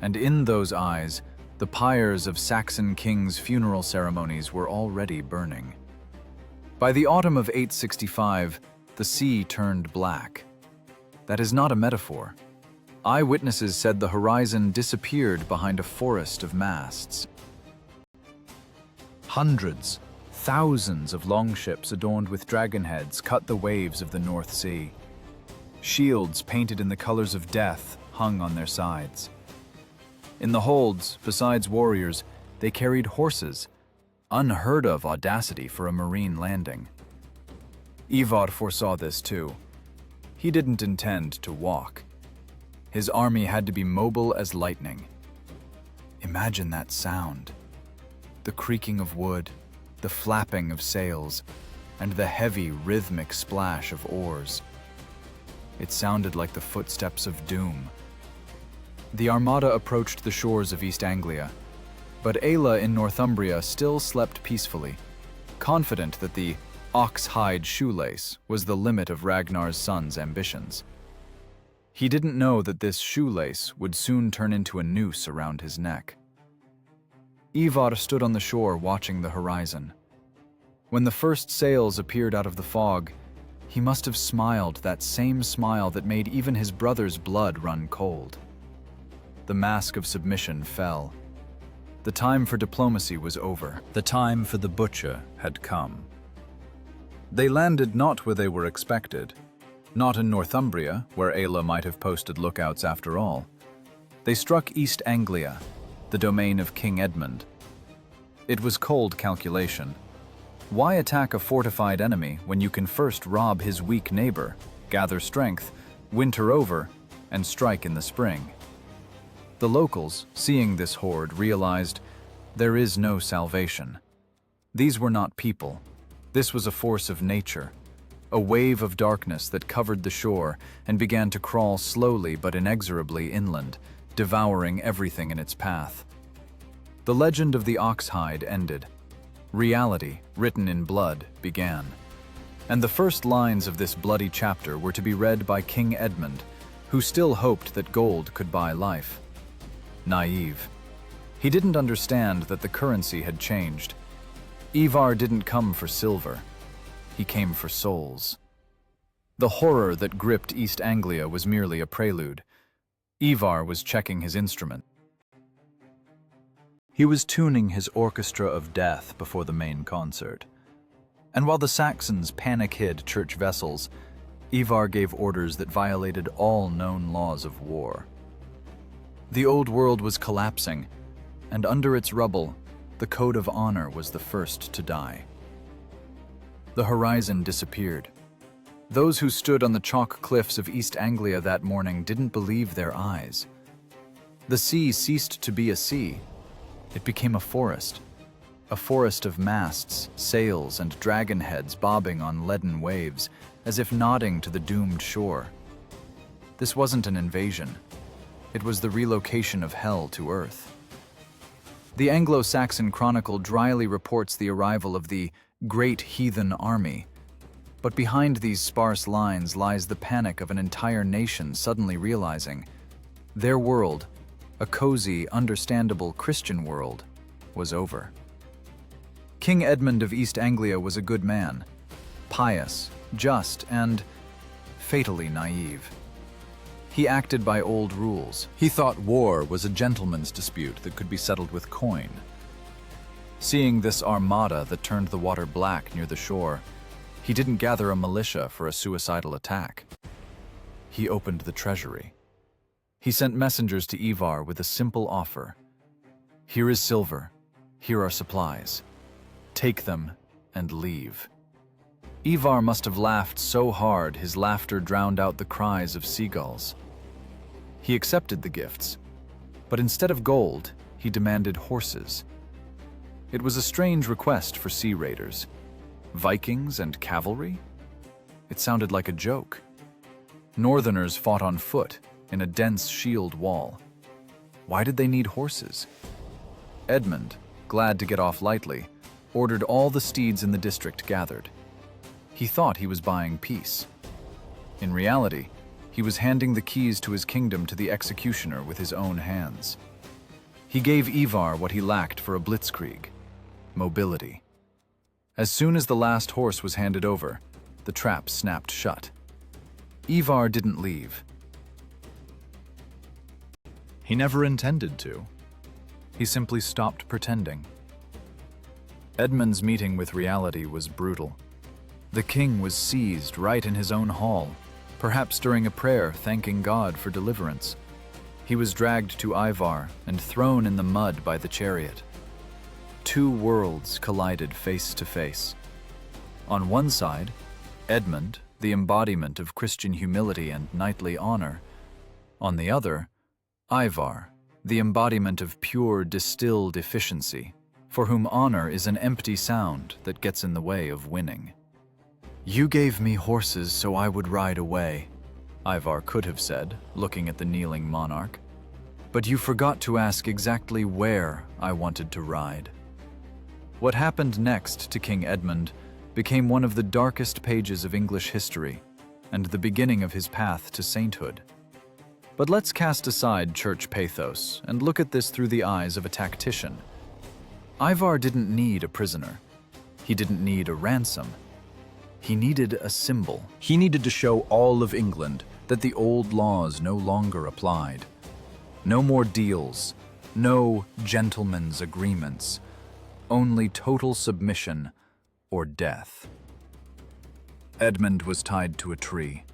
And in those eyes, the pyres of Saxon kings' funeral ceremonies were already burning. By the autumn of 865, the sea turned black. That is not a metaphor. Eyewitnesses said the horizon disappeared behind a forest of masts. Hundreds, thousands of longships adorned with dragon heads cut the waves of the North Sea. Shields painted in the colors of death hung on their sides. In the holds, besides warriors, they carried horses, unheard of audacity for a marine landing. Ivar foresaw this too. He didn't intend to walk. His army had to be mobile as lightning. Imagine that sound. The creaking of wood, the flapping of sails, and the heavy rhythmic splash of oars. It sounded like the footsteps of doom. The armada approached the shores of East Anglia, but Aella in Northumbria still slept peacefully, confident that the ox-hide shoelace was the limit of Ragnar's son's ambitions. He didn't know that this shoelace would soon turn into a noose around his neck. Ivar stood on the shore watching the horizon. When the first sails appeared out of the fog, he must have smiled that same smile that made even his brother's blood run cold. The mask of submission fell. The time for diplomacy was over. The time for the butcher had come. They landed not where they were expected, not in Northumbria, where Aella might have posted lookouts after all. They struck East Anglia, the domain of King Edmund. It was cold calculation. Why attack a fortified enemy when you can first rob his weak neighbor, gather strength, winter over, and strike in the spring? The locals, seeing this horde, realized there is no salvation. These were not people. This was a force of nature, a wave of darkness that covered the shore and began to crawl slowly but inexorably inland, devouring everything in its path. The legend of the ox-hide ended. Reality, written in blood, began. And the first lines of this bloody chapter were to be read by King Edmund, who still hoped that gold could buy life. Naive. He didn't understand that the currency had changed. Ivar didn't come for silver. He came for souls. The horror that gripped East Anglia was merely a prelude. Ivar was checking his instrument. He was tuning his orchestra of death before the main concert. And while the Saxons panic-hid church vessels, Ivar gave orders that violated all known laws of war. The old world was collapsing, and under its rubble, the code of honor was the first to die. The horizon disappeared. Those who stood on the chalk cliffs of East Anglia that morning didn't believe their eyes. The sea ceased to be a sea. It became a forest of masts, sails, and dragon heads bobbing on leaden waves, as if nodding to the doomed shore. This wasn't an invasion. It was the relocation of hell to earth. The Anglo-Saxon Chronicle dryly reports the arrival of the Great Heathen Army, but behind these sparse lines lies the panic of an entire nation suddenly realizing their world, a cozy, understandable Christian world, was over. King Edmund of East Anglia was a good man, pious, just, and fatally naive. He acted by old rules. He thought war was a gentleman's dispute that could be settled with coin. Seeing this armada that turned the water black near the shore, he didn't gather a militia for a suicidal attack. He opened the treasury. He sent messengers to Ivar with a simple offer. Here is silver. Here are supplies. Take them and leave. Ivar must have laughed so hard his laughter drowned out the cries of seagulls. He accepted the gifts, but instead of gold, he demanded horses. It was a strange request for sea raiders. Vikings and cavalry? It sounded like a joke. Northerners fought on foot in a dense shield wall. Why did they need horses? Edmund, glad to get off lightly, ordered all the steeds in the district gathered. He thought he was buying peace. In reality, he was handing the keys to his kingdom to the executioner with his own hands. He gave Ivar what he lacked for a blitzkrieg: mobility. As soon as the last horse was handed over, the trap snapped shut. Ivar didn't leave. He never intended to. He simply stopped pretending. Edmund's meeting with reality was brutal. The king was seized right in his own hall, perhaps during a prayer thanking God for deliverance. He was dragged to Ivar and thrown in the mud by the chariot. Two worlds collided face to face. On one side, Edmund, the embodiment of Christian humility and knightly honor. On the other, Ivar, the embodiment of pure distilled efficiency, for whom honor is an empty sound that gets in the way of winning. "You gave me horses so I would ride away," Ivar could have said, looking at the kneeling monarch. "But you forgot to ask exactly where I wanted to ride." What happened next to King Edmund became one of the darkest pages of English history and the beginning of his path to sainthood. But let's cast aside church pathos and look at this through the eyes of a tactician. Ivar didn't need a prisoner. He didn't need a ransom. He needed a symbol. He needed to show all of England that the old laws no longer applied. No more deals, no gentlemen's agreements, only total submission or death. Edmund was tied to a tree.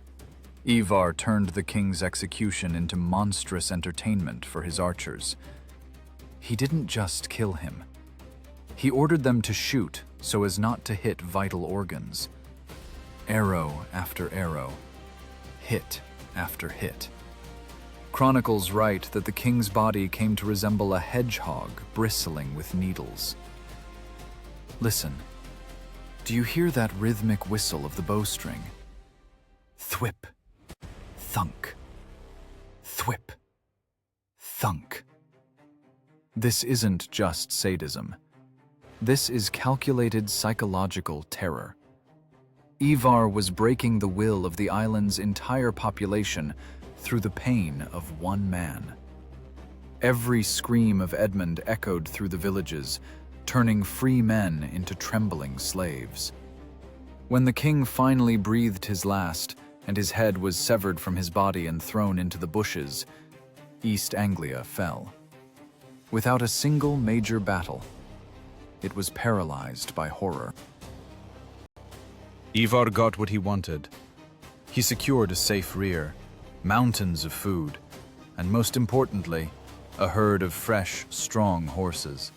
Ivar turned the king's execution into monstrous entertainment for his archers. He didn't just kill him. He ordered them to shoot so as not to hit vital organs. Arrow after arrow, hit after hit. Chronicles write that the king's body came to resemble a hedgehog bristling with needles. Listen. Do you hear that rhythmic whistle of the bowstring? Thwip, thunk, thwip, thunk. This isn't just sadism. This is calculated psychological terror. Ivar was breaking the will of the island's entire population through the pain of one man. Every scream of Edmund echoed through the villages, turning free men into trembling slaves. When the king finally breathed his last, and his head was severed from his body and thrown into the bushes, East Anglia fell. Without a single major battle, it was paralyzed by horror. Ivar got what he wanted. He secured a safe rear, mountains of food, and most importantly, a herd of fresh, strong horses.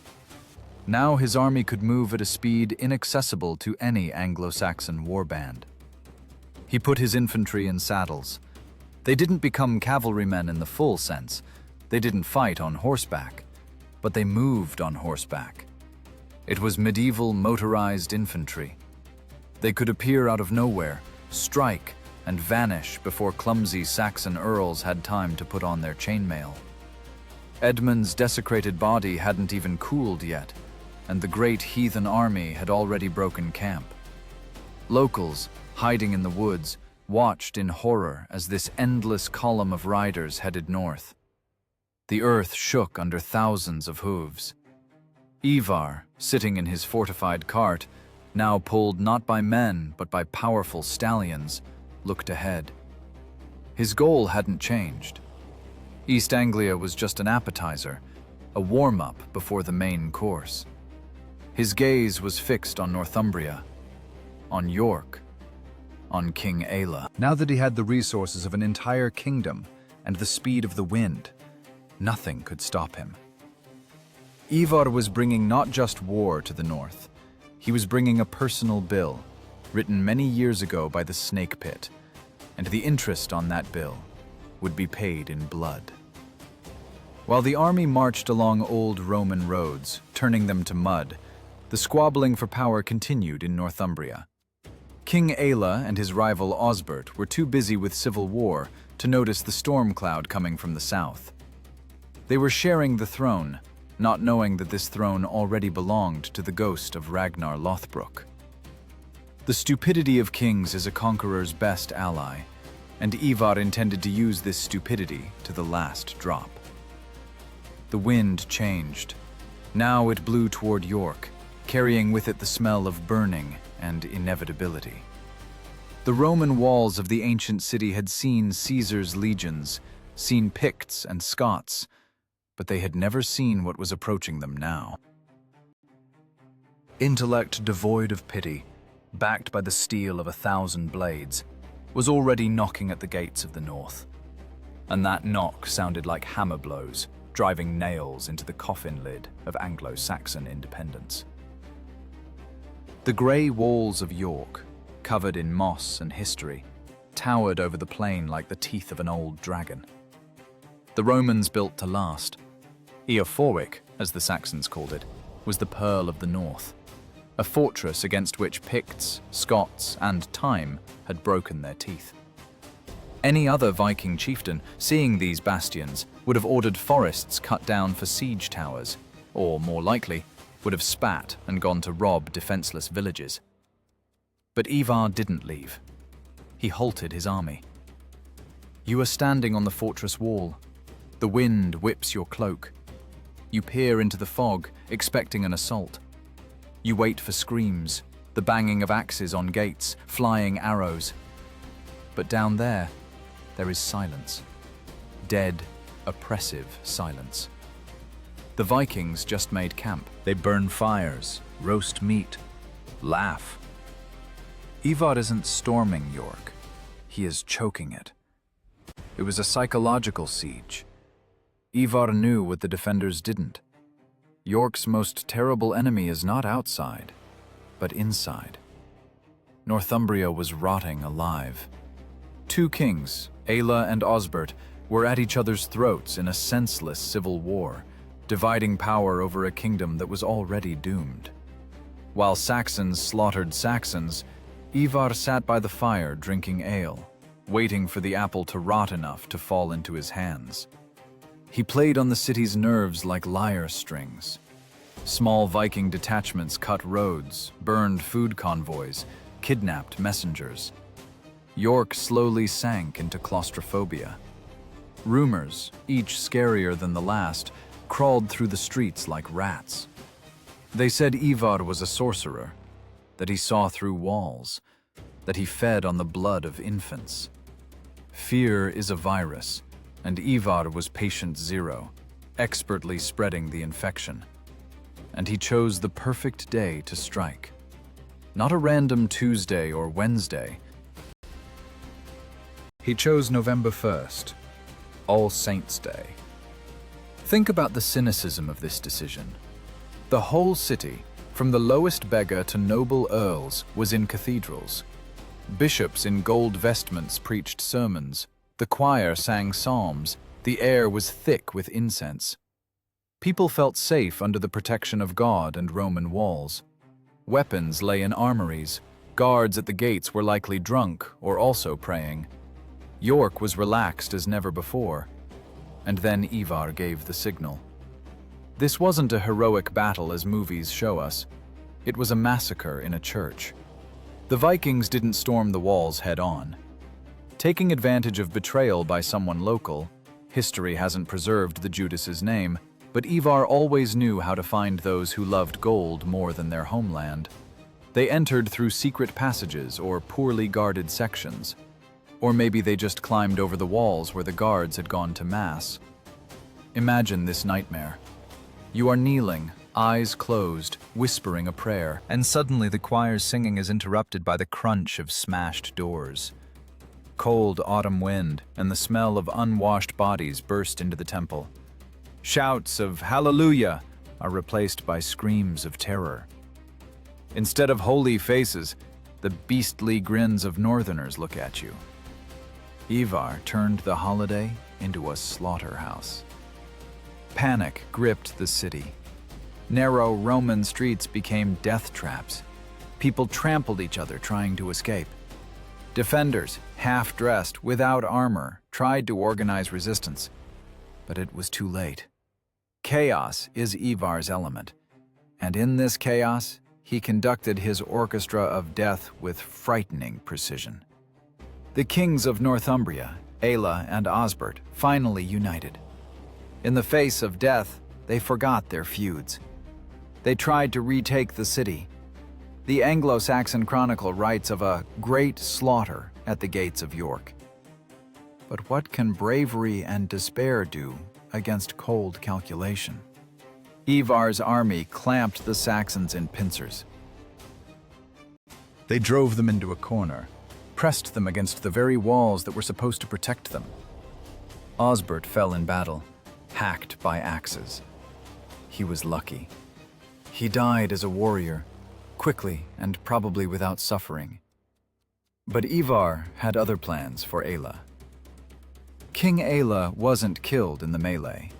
Now his army could move at a speed inaccessible to any Anglo-Saxon warband. He put his infantry in saddles. They didn't become cavalrymen in the full sense. They didn't fight on horseback, but they moved on horseback. It was medieval motorized infantry. They could appear out of nowhere, strike, and vanish before clumsy Saxon earls had time to put on their chainmail. Edmund's desecrated body hadn't even cooled yet, and the Great Heathen Army had already broken camp. Locals, hiding in the woods, watched in horror as this endless column of riders headed north. The earth shook under thousands of hooves. Ivar, sitting in his fortified cart, now pulled not by men but by powerful stallions, looked ahead. His goal hadn't changed. East Anglia was just an appetizer, a warm-up before the main course. His gaze was fixed on Northumbria, on York, on King Aella. Now that he had the resources of an entire kingdom and the speed of the wind, nothing could stop him. Ivar was bringing not just war to the north, he was bringing a personal bill, written many years ago by the Snake Pit, and the interest on that bill would be paid in blood. While the army marched along old Roman roads, turning them to mud, the squabbling for power continued in Northumbria. King Aella and his rival Osbert were too busy with civil war to notice the storm cloud coming from the south. They were sharing the throne, not knowing that this throne already belonged to the ghost of Ragnar Lothbrok. The stupidity of kings is a conqueror's best ally, and Ivar intended to use this stupidity to the last drop. The wind changed. Now it blew toward York, carrying with it the smell of burning and inevitability. The Roman walls of the ancient city had seen Caesar's legions, seen Picts and Scots, but they had never seen what was approaching them now. Intellect devoid of pity, backed by the steel of 1,000 blades, was already knocking at the gates of the north. And that knock sounded like hammer blows, driving nails into the coffin lid of Anglo-Saxon independence. The grey walls of York, covered in moss and history, towered over the plain like the teeth of an old dragon. The Romans built to last. Eoforwic, as the Saxons called it, was the Pearl of the North, a fortress against which Picts, Scots, and time had broken their teeth. Any other Viking chieftain, seeing these bastions, would have ordered forests cut down for siege towers, or, more likely, would have spat and gone to rob defenseless villages. But Ivar didn't leave. He halted his army. You are standing on the fortress wall. The wind whips your cloak. You peer into the fog, expecting an assault. You wait for screams, the banging of axes on gates, flying arrows. But down there is silence. Dead, oppressive silence. The Vikings just made camp. They burn fires, roast meat, laugh. Ivar isn't storming York. He is choking it. It was a psychological siege. Ivar knew what the defenders didn't. York's most terrible enemy is not outside, but inside. Northumbria was rotting alive. Two kings, Aella and Osbert, were at each other's throats in a senseless civil war, dividing power over a kingdom that was already doomed. While Saxons slaughtered Saxons, Ivar sat by the fire drinking ale, waiting for the apple to rot enough to fall into his hands. He played on the city's nerves like lyre strings. Small Viking detachments cut roads, burned food convoys, kidnapped messengers. York slowly sank into claustrophobia. Rumors, each scarier than the last, crawled through the streets like rats. They said Ivar was a sorcerer, that he saw through walls, that he fed on the blood of infants. Fear is a virus, and Ivar was patient zero, expertly spreading the infection. And he chose the perfect day to strike. Not a random Tuesday or Wednesday, He chose November 1st, All Saints' Day. Think about the cynicism of this decision. The whole city, from the lowest beggar to noble earls, was in cathedrals. Bishops in gold vestments preached sermons. The choir sang psalms. The air was thick with incense. People felt safe under the protection of God and Roman walls. Weapons lay in armories. Guards at the gates were likely drunk or also praying. York was relaxed as never before. And then Ivar gave the signal. This wasn't a heroic battle as movies show us. It was a massacre in a church. The Vikings didn't storm the walls head-on. Taking advantage of betrayal by someone local, history hasn't preserved the Judas's name, but Ivar always knew how to find those who loved gold more than their homeland. They entered through secret passages or poorly guarded sections. Or maybe they just climbed over the walls where the guards had gone to mass. Imagine this nightmare. You are kneeling, eyes closed, whispering a prayer, and suddenly the choir's singing is interrupted by the crunch of smashed doors. Cold autumn wind and the smell of unwashed bodies burst into the temple. Shouts of "Hallelujah" are replaced by screams of terror. Instead of holy faces, the beastly grins of northerners look at you. Ivar turned the holiday into a slaughterhouse. Panic gripped the city. Narrow Roman streets became death traps. People trampled each other trying to escape. Defenders, half-dressed, without armor, tried to organize resistance. But it was too late. Chaos is Ivar's element. And in this chaos, he conducted his orchestra of death with frightening precision. The kings of Northumbria, Aella and Osbert, finally united. In the face of death, they forgot their feuds. They tried to retake the city. The Anglo-Saxon Chronicle writes of a great slaughter at the gates of York. But what can bravery and despair do against cold calculation? Ivar's army clamped the Saxons in pincers. They drove them into a corner, pressed them against the very walls that were supposed to protect them. Osbert fell in battle, hacked by axes. He was lucky. He died as a warrior, quickly and probably without suffering. But Ivar had other plans for Aella. King Aella wasn't killed in the melee.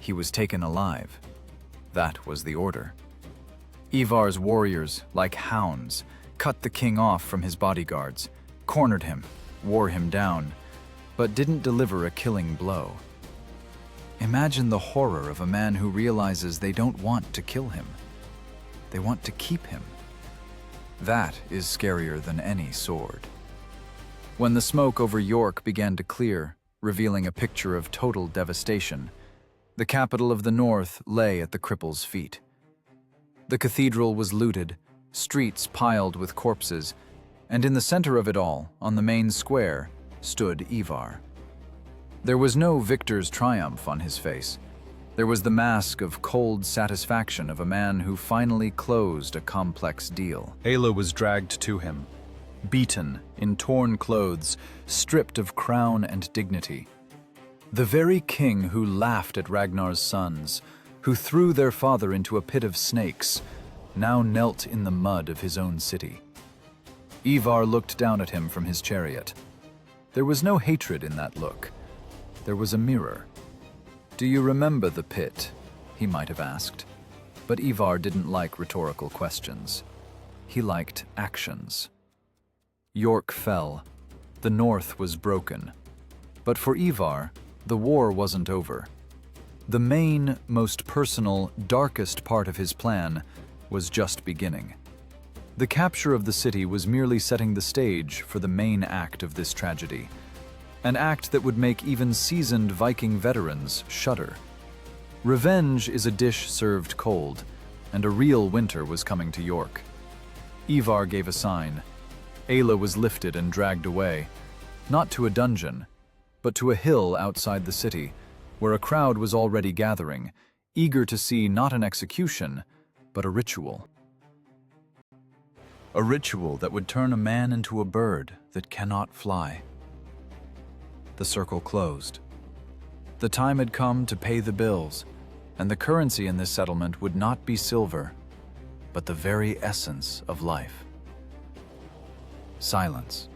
He was taken alive. That was the order. Ivar's warriors, like hounds, cut the king off from his bodyguards, cornered him, wore him down, but didn't deliver a killing blow. Imagine the horror of a man who realizes they don't want to kill him. They want to keep him. That is scarier than any sword. When the smoke over York began to clear, revealing a picture of total devastation, the capital of the north lay at the cripple's feet. The cathedral was looted, streets piled with corpses, and in the center of it all, on the main square, stood Ivar. There was no victor's triumph on his face. There was the mask of cold satisfaction of a man who finally closed a complex deal. Aella was dragged to him, beaten, in torn clothes, stripped of crown and dignity. The very king who laughed at Ragnar's sons, who threw their father into a pit of snakes, now knelt in the mud of his own city. Ivar looked down at him from his chariot. There was no hatred in that look. There was a mirror. "Do you remember the pit?" he might have asked. But Ivar didn't like rhetorical questions. He liked actions. York fell. The north was broken. But for Ivar, the war wasn't over. The main, most personal, darkest part of his plan was just beginning. The capture of the city was merely setting the stage for the main act of this tragedy, an act that would make even seasoned Viking veterans shudder. Revenge is a dish served cold, and a real winter was coming to York. Ivar gave a sign. Aella was lifted and dragged away, not to a dungeon, but to a hill outside the city, where a crowd was already gathering, eager to see not an execution, but a ritual. A ritual that would turn a man into a bird that cannot fly. the circle closed. The time had come to pay the bills, and the currency in this settlement would not be silver, but the very essence of life. Silence.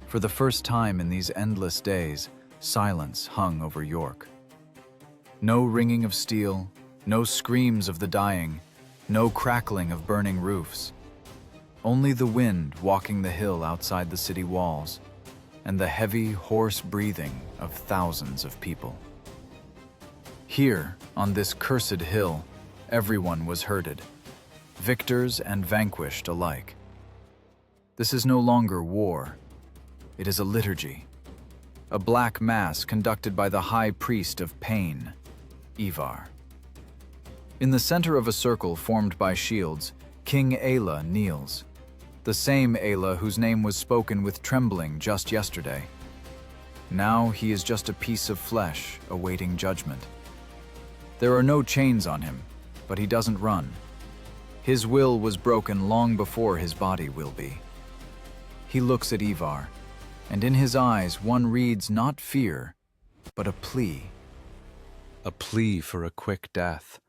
For the first time in these endless days, silence hung over York. No ringing of steel, no screams of the dying, no crackling of burning roofs. Only the wind walking the hill outside the city walls, and the heavy, hoarse breathing of thousands of people. Here, on this cursed hill, everyone was herded, victors and vanquished alike. This is no longer war. It is a liturgy, a black mass conducted by the high priest of pain, Ivar. In the center of a circle formed by shields, King Aella kneels, the same Aella whose name was spoken with trembling just yesterday. Now he is just a piece of flesh awaiting judgment. There are no chains on him, but he doesn't run. His will was broken long before his body will be. He looks at Ivar, and in his eyes one reads not fear, but a plea. A plea for a quick death,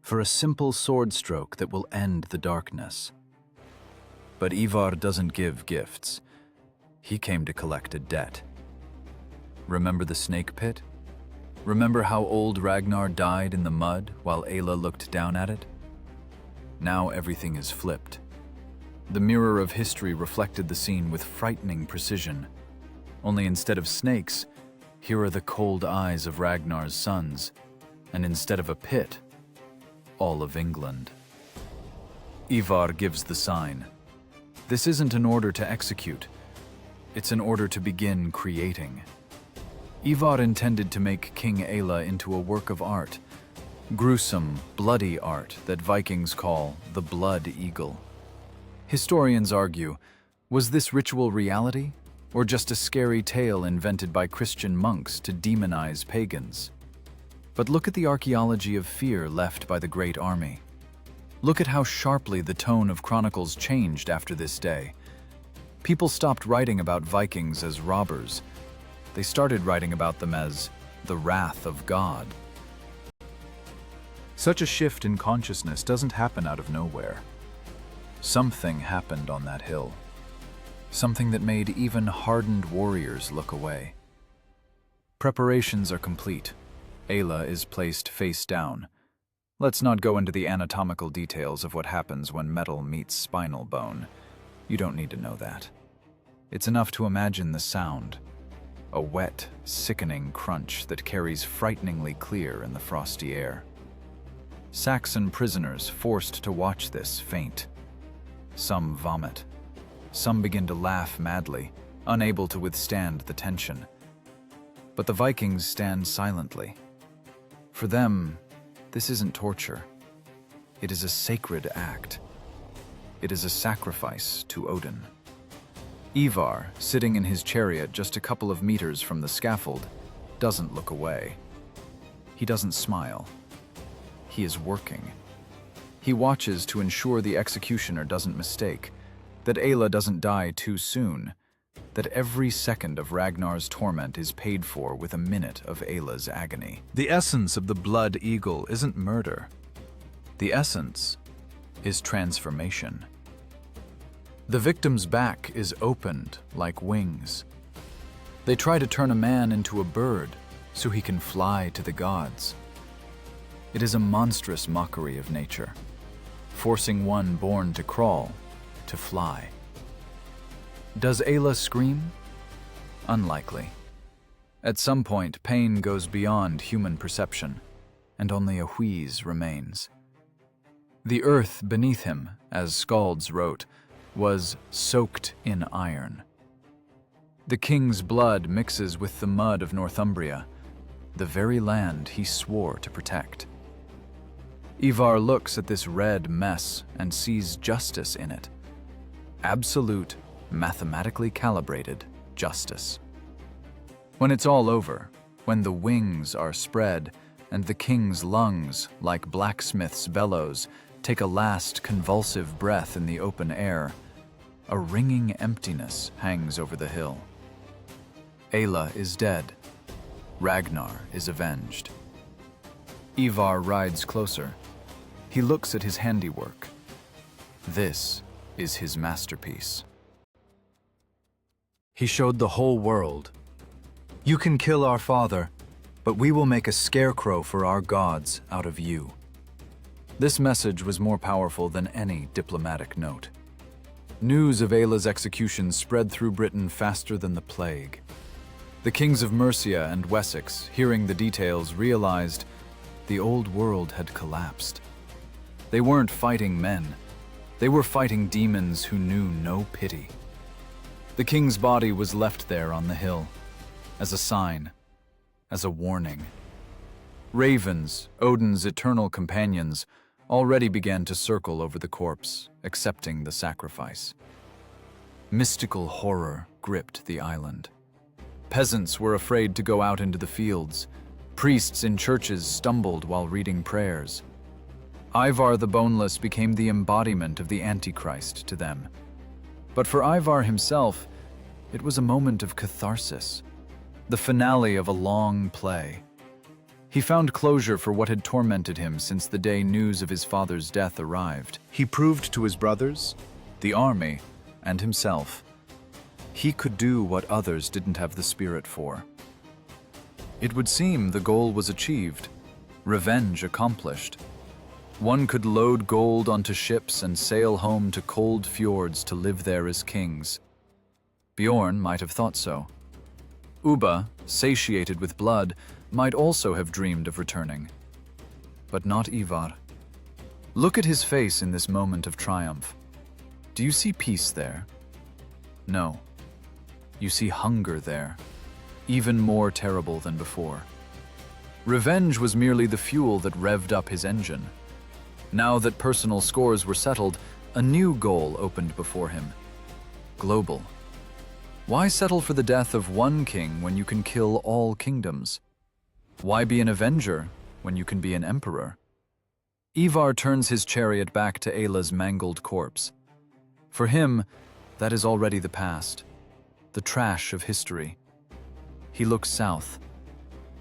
for a simple sword stroke that will end the darkness. But Ivar doesn't give gifts. He came to collect a debt. Remember the snake pit? Remember how old Ragnar died in the mud while Aella looked down at it? Now everything is flipped. The mirror of history reflected the scene with frightening precision. Only instead of snakes, here are the cold eyes of Ragnar's sons, and instead of a pit, all of England. Ivar gives the sign. This isn't an order to execute. It's an order to begin creating. Ivar intended to make King Aella into a work of art, gruesome, bloody art that Vikings call the Blood Eagle. Historians argue, was this ritual reality, or just a scary tale invented by Christian monks to demonize pagans? But look at the archaeology of fear left by the Great Army. Look at how sharply the tone of chronicles changed after this day. People stopped writing about Vikings as robbers. They started writing about them as the wrath of God. Such a shift in consciousness doesn't happen out of nowhere. Something happened on that hill. Something that made even hardened warriors look away. Preparations are complete. Aella is placed face down. Let's not go into the anatomical details of what happens when metal meets spinal bone. You don't need to know that. It's enough to imagine the sound. A wet, sickening crunch that carries frighteningly clear in the frosty air. Saxon prisoners forced to watch this faint. Some vomit. Some begin to laugh madly, unable to withstand the tension. But the Vikings stand silently. For them, this isn't torture. It is a sacred act. It is a sacrifice to Odin. Ivar, sitting in his chariot just a couple of meters from the scaffold, doesn't look away. He doesn't smile. He is working. He watches to ensure the executioner doesn't mistake, that Aella doesn't die too soon, that every second of Ragnar's torment is paid for with a minute of Aella's agony. The essence of the Blood Eagle isn't murder. The essence is transformation. The victim's back is opened like wings. They try to turn a man into a bird so he can fly to the gods. It is a monstrous mockery of nature, forcing one born to crawl, to fly. Does Aella scream? Unlikely. At some point, pain goes beyond human perception, and only a wheeze remains. The earth beneath him, as skalds wrote, was soaked in iron. The king's blood mixes with the mud of Northumbria, the very land he swore to protect. Ivar looks at this red mess and sees justice in it. Absolute, mathematically calibrated justice. When it's all over, when the wings are spread and the king's lungs, like blacksmith's bellows, take a last convulsive breath in the open air, a ringing emptiness hangs over the hill. Aella is dead. Ragnar is avenged. Ivar rides closer. He looks at his handiwork. This is his masterpiece. He showed the whole world. You can kill our father, but we will make a scarecrow for our gods out of you. This message was more powerful than any diplomatic note. News of Aella's execution spread through Britain faster than the plague. The kings of Mercia and Wessex, hearing the details, realized the old world had collapsed. They weren't fighting men. They were fighting demons who knew no pity. The king's body was left there on the hill, as a sign, as a warning. Ravens, Odin's eternal companions, already began to circle over the corpse, accepting the sacrifice. Mystical horror gripped the island. Peasants were afraid to go out into the fields. Priests in churches stumbled while reading prayers. Ivar the Boneless became the embodiment of the Antichrist to them. But for Ivar himself, it was a moment of catharsis, the finale of a long play. He found closure for what had tormented him since the day news of his father's death arrived. He proved to his brothers, the army, and himself, he could do what others didn't have the spirit for. It would seem the goal was achieved, revenge accomplished. One could load gold onto ships and sail home to cold fjords to live there as kings. Bjorn might have thought so. Ubba, satiated with blood, might also have dreamed of returning. But not Ivar. Look at his face in this moment of triumph. Do you see peace there? No. You see hunger there, even more terrible than before. Revenge was merely the fuel that revved up his engine. Now that personal scores were settled, a new goal opened before him. Global. Why settle for the death of one king when you can kill all kingdoms? Why be an avenger when you can be an emperor? Ivar turns his chariot back to Aella's mangled corpse. For him, that is already the past, the trash of history. He looks south.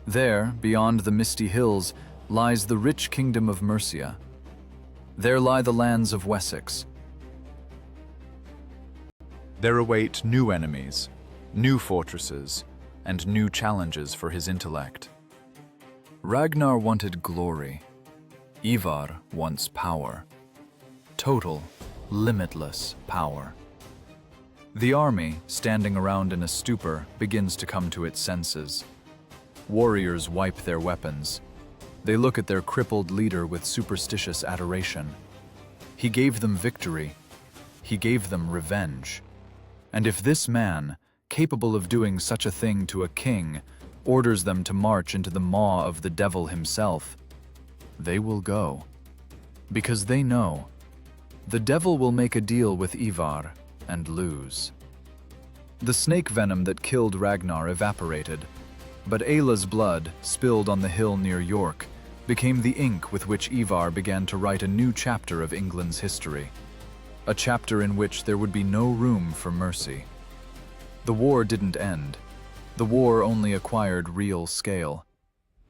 There, beyond the misty hills, lies the rich kingdom of Mercia. There lie the lands of Wessex. There await new enemies, new fortresses, and new challenges for his intellect. Ragnar wanted glory. Ivar wants power. Total, limitless power. The army, standing around in a stupor, begins to come to its senses. Warriors wipe their weapons. They look at their crippled leader with superstitious adoration. He gave them victory. He gave them revenge. And if this man, capable of doing such a thing to a king, orders them to march into the maw of the devil himself, they will go. Because they know the devil will make a deal with Ivar and lose. The snake venom that killed Ragnar evaporated, but Aella's blood, spilled on the hill near York, became the ink with which Ivar began to write a new chapter of England's history. A chapter in which there would be no room for mercy. The war didn't end. The war only acquired real scale.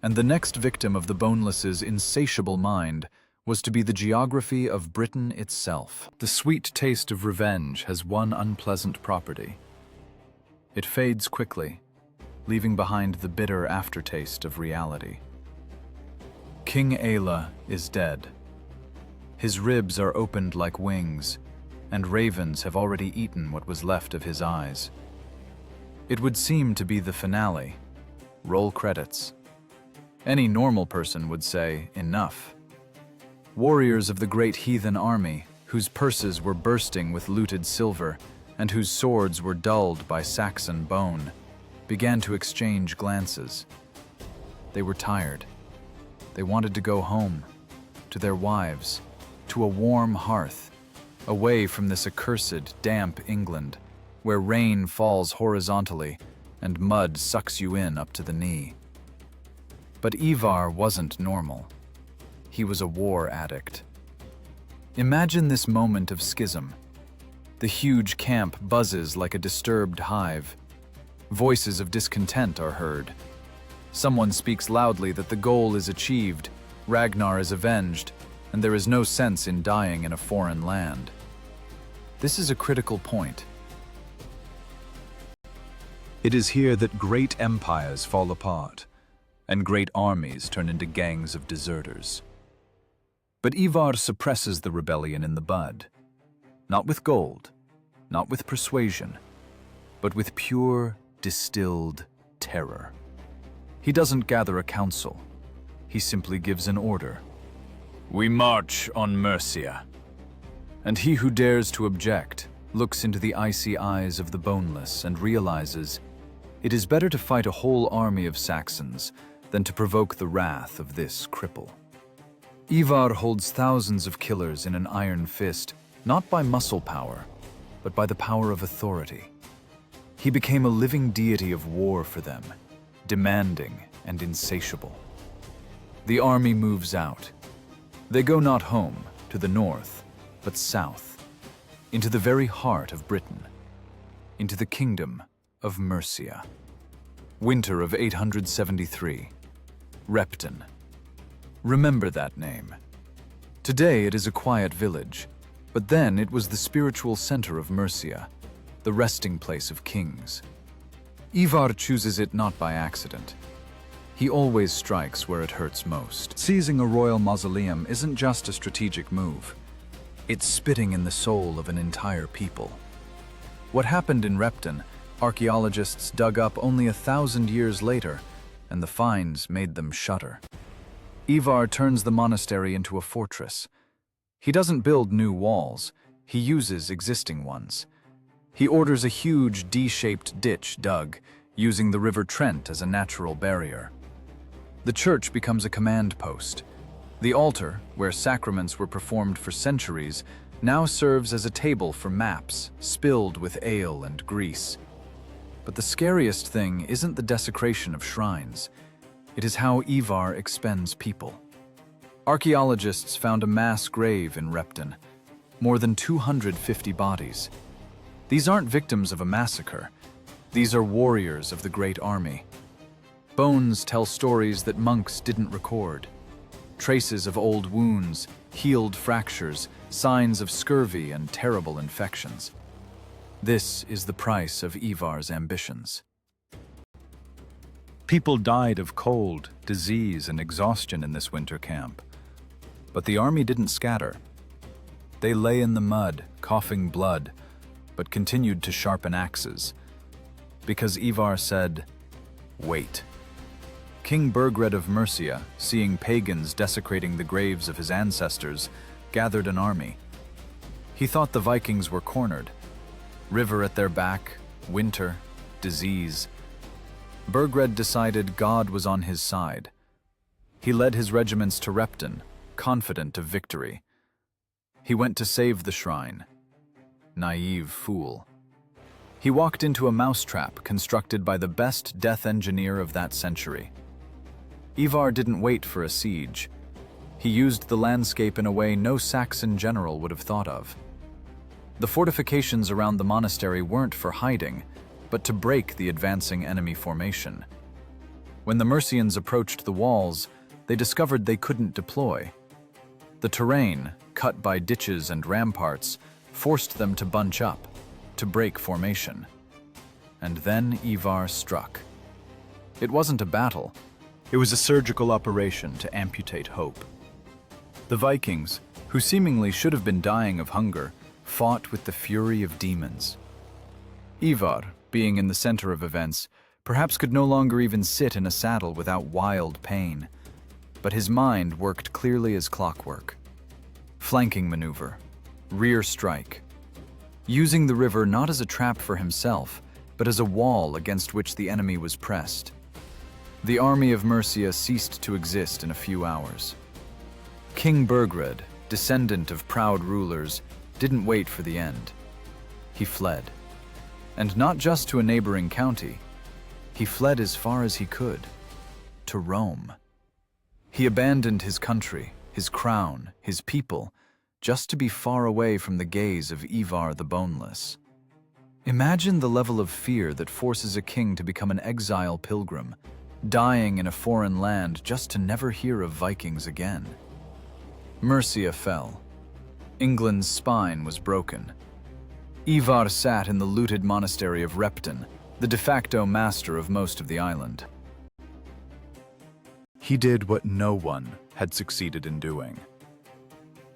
And the next victim of the Boneless's insatiable mind was to be the geography of Britain itself. The sweet taste of revenge has one unpleasant property. It fades quickly, leaving behind the bitter aftertaste of reality. King Aella is dead. His ribs are opened like wings, and ravens have already eaten what was left of his eyes. It would seem to be the finale. Roll credits. Any normal person would say, enough. Warriors of the Great Heathen Army, whose purses were bursting with looted silver and whose swords were dulled by Saxon bone, began to exchange glances. They were tired. They wanted to go home, to their wives, to a warm hearth, away from this accursed, damp England, where rain falls horizontally and mud sucks you in up to the knee. But Ivar wasn't normal. He was a war addict. Imagine this moment of schism. The huge camp buzzes like a disturbed hive. Voices of discontent are heard. Someone speaks loudly that the goal is achieved, Ragnar is avenged, and there is no sense in dying in a foreign land. This is a critical point. It is here that great empires fall apart, and great armies turn into gangs of deserters. But Ivar suppresses the rebellion in the bud, not with gold, not with persuasion, but with pure, distilled terror. He doesn't gather a council, he simply gives an order. We march on Mercia. And he who dares to object looks into the icy eyes of the Boneless and realizes it is better to fight a whole army of Saxons than to provoke the wrath of this cripple. Ivar holds thousands of killers in an iron fist, not by muscle power, but by the power of authority. He became a living deity of war for them, demanding and insatiable. The army moves out. They go not home, to the north, but south, into the very heart of Britain, into the kingdom of Mercia. Winter of 873. Repton. Remember that name. Today it is a quiet village, but then it was the spiritual center of Mercia, the resting place of kings. Ivar chooses it not by accident. He always strikes where it hurts most. Seizing a royal mausoleum isn't just a strategic move. It's spitting in the soul of an entire people. What happened in Repton, archaeologists dug up only 1,000 years later, and the finds made them shudder. Ivar turns the monastery into a fortress. He doesn't build new walls, he uses existing ones. He orders a huge D-shaped ditch dug, using the River Trent as a natural barrier. The church becomes a command post. The altar, where sacraments were performed for centuries, now serves as a table for maps, spilled with ale and grease. But the scariest thing isn't the desecration of shrines. It is how Ivar expends people. Archaeologists found a mass grave in Repton, more than 250 bodies. These aren't victims of a massacre. These are warriors of the Great Army. Bones tell stories that monks didn't record. Traces of old wounds, healed fractures, signs of scurvy and terrible infections. This is the price of Ivar's ambitions. People died of cold, disease, and exhaustion in this winter camp. But the army didn't scatter. They lay in the mud, coughing blood, but continued to sharpen axes. Because Ivar said, "Wait." King Burgred of Mercia, seeing pagans desecrating the graves of his ancestors, gathered an army. He thought the Vikings were cornered. River at their back, winter, disease. Burgred decided God was on his side. He led his regiments to Repton, confident of victory. He went to save the shrine. Naive fool. He walked into a mousetrap constructed by the best death engineer of that century. Ivar didn't wait for a siege. He used the landscape in a way no Saxon general would have thought of. The fortifications around the monastery weren't for hiding, but to break the advancing enemy formation. When the Mercians approached the walls, they discovered they couldn't deploy. The terrain, cut by ditches and ramparts, forced them to bunch up, to break formation. And then Ivar struck. It wasn't a battle. It was a surgical operation to amputate hope. The Vikings, who seemingly should have been dying of hunger, fought with the fury of demons. Ivar, being in the center of events, perhaps could no longer even sit in a saddle without wild pain. But his mind worked clearly as clockwork. Flanking maneuver, rear strike. Using the river not as a trap for himself, but as a wall against which the enemy was pressed. The army of Mercia ceased to exist in a few hours. King Burgred, descendant of proud rulers, didn't wait for the end. He fled. And not just to a neighboring county. He fled as far as he could, to Rome. He abandoned his country, his crown, his people, just to be far away from the gaze of Ivar the Boneless. Imagine the level of fear that forces a king to become an exile pilgrim, dying in a foreign land just to never hear of Vikings again. Mercia fell. England's spine was broken. Ivar sat in the looted monastery of Repton, the de facto master of most of the island. He did what no one had succeeded in doing.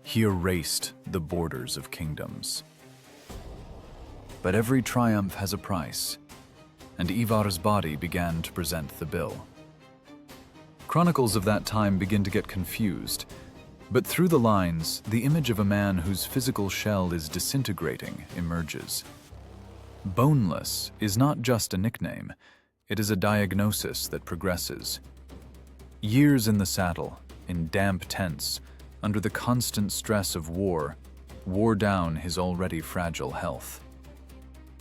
He erased the borders of kingdoms. But every triumph has a price, and Ivar's body began to present the bill. Chronicles of that time begin to get confused, but through the lines, the image of a man whose physical shell is disintegrating emerges. Boneless is not just a nickname, it is a diagnosis that progresses. Years in the saddle, in damp tents, under the constant stress of war, wore down his already fragile health.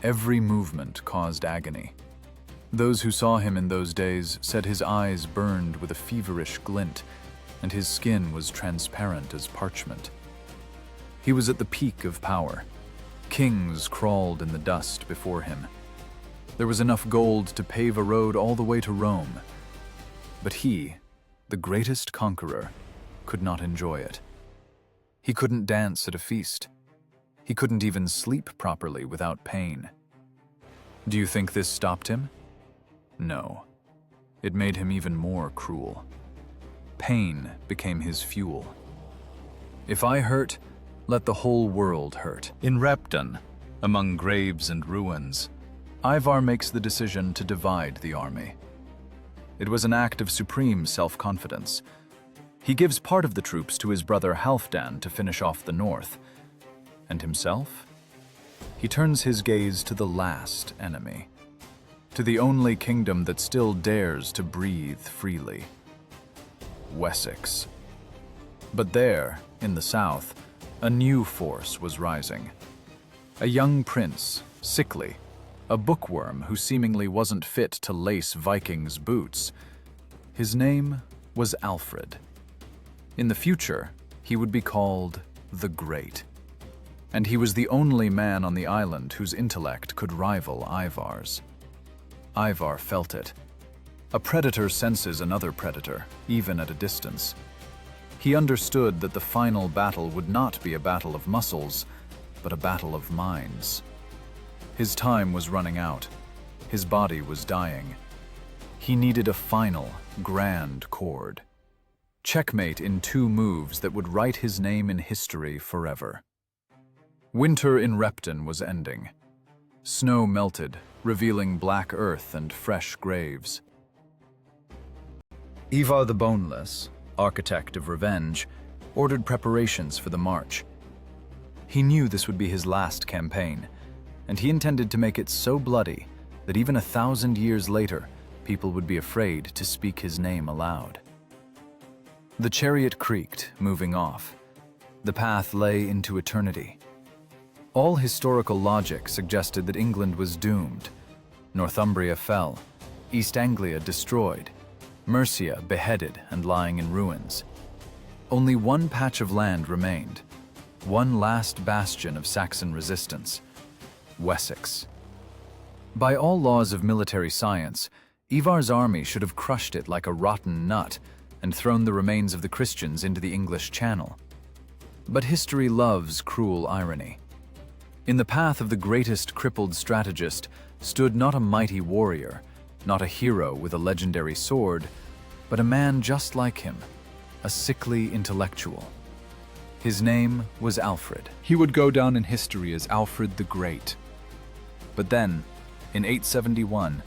Every movement caused agony. Those who saw him in those days said his eyes burned with a feverish glint, and his skin was transparent as parchment. He was at the peak of power. Kings crawled in the dust before him. There was enough gold to pave a road all the way to Rome. But he, the greatest conqueror, could not enjoy it. He couldn't dance at a feast. He couldn't even sleep properly without pain. Do you think this stopped him? No. It made him even more cruel. Pain became his fuel. If I hurt, let the whole world hurt. In Repton, among graves and ruins, Ivar makes the decision to divide the army. It was an act of supreme self-confidence. He gives part of the troops to his brother Halfdan to finish off the north. And himself? He turns his gaze to the last enemy, to the only kingdom that still dares to breathe freely. Wessex. But there, in the south, a new force was rising. A young prince, sickly, a bookworm who seemingly wasn't fit to lace Vikings' boots. His name was Alfred. In the future, he would be called the Great. And he was the only man on the island whose intellect could rival Ivar's. Ivar felt it. A predator senses another predator, even at a distance. He understood that the final battle would not be a battle of muscles, but a battle of minds. His time was running out. His body was dying. He needed a final, grand chord. Checkmate in 2 moves that would write his name in history forever. Winter in Repton was ending. Snow melted, revealing black earth and fresh graves. Ivar the Boneless, architect of revenge, ordered preparations for the march. He knew this would be his last campaign, and he intended to make it so bloody that even 1,000 years later, people would be afraid to speak his name aloud. The chariot creaked, moving off. The path lay into eternity. All historical logic suggested that England was doomed. Northumbria fell, East Anglia destroyed, Mercia beheaded and lying in ruins. Only one patch of land remained, one last bastion of Saxon resistance, Wessex. By all laws of military science, Ivar's army should have crushed it like a rotten nut and thrown the remains of the Christians into the English Channel. But history loves cruel irony. In the path of the greatest crippled strategist stood not a mighty warrior, not a hero with a legendary sword, but a man just like him, a sickly intellectual. His name was Alfred. he would go down in history as Alfred the Great. But then, in 871,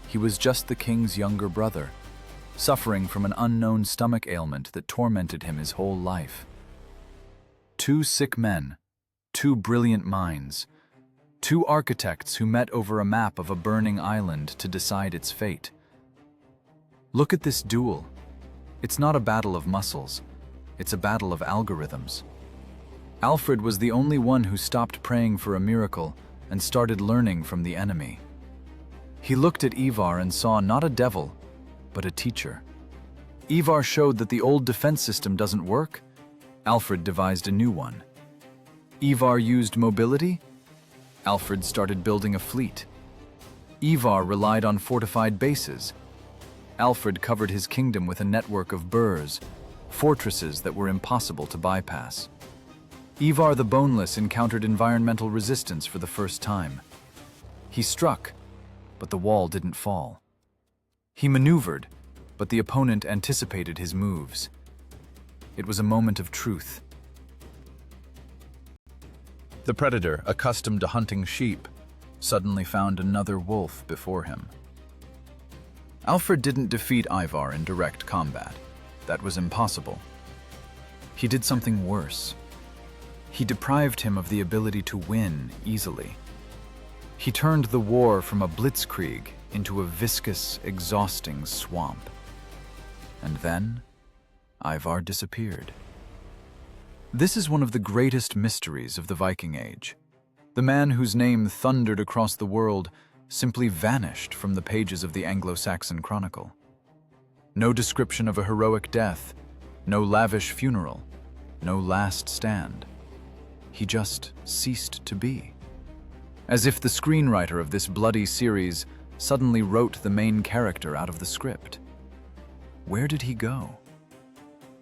he was just the king's younger brother, suffering from an unknown stomach ailment that tormented him his whole life. 2 sick men, 2 brilliant minds, 2 architects who met over a map of a burning island to decide its fate. Look at this duel. It's not a battle of muscles, it's a battle of algorithms. Alfred was the only one who stopped praying for a miracle and started learning from the enemy. He looked at Ivar and saw not a devil, but a teacher. Ivar showed that the old defense system doesn't work. Alfred devised a new one. Ivar used mobility. Alfred started building a fleet. Ivar relied on fortified bases. Alfred covered his kingdom with a network of burhs, fortresses that were impossible to bypass. Ivar the Boneless encountered environmental resistance for the first time. He struck, but the wall didn't fall. He maneuvered, but the opponent anticipated his moves. It was a moment of truth. The predator, accustomed to hunting sheep, suddenly found another wolf before him. Alfred didn't defeat Ivar in direct combat. That was impossible. He did something worse. He deprived him of the ability to win easily. He turned the war from a blitzkrieg into a viscous, exhausting swamp. And then, Ivar disappeared. This is one of the greatest mysteries of the Viking Age. The man whose name thundered across the world simply vanished from the pages of the Anglo-Saxon Chronicle. No description of a heroic death, no lavish funeral, no last stand. He just ceased to be. As if the screenwriter of this bloody series suddenly wrote the main character out of the script. Where did he go?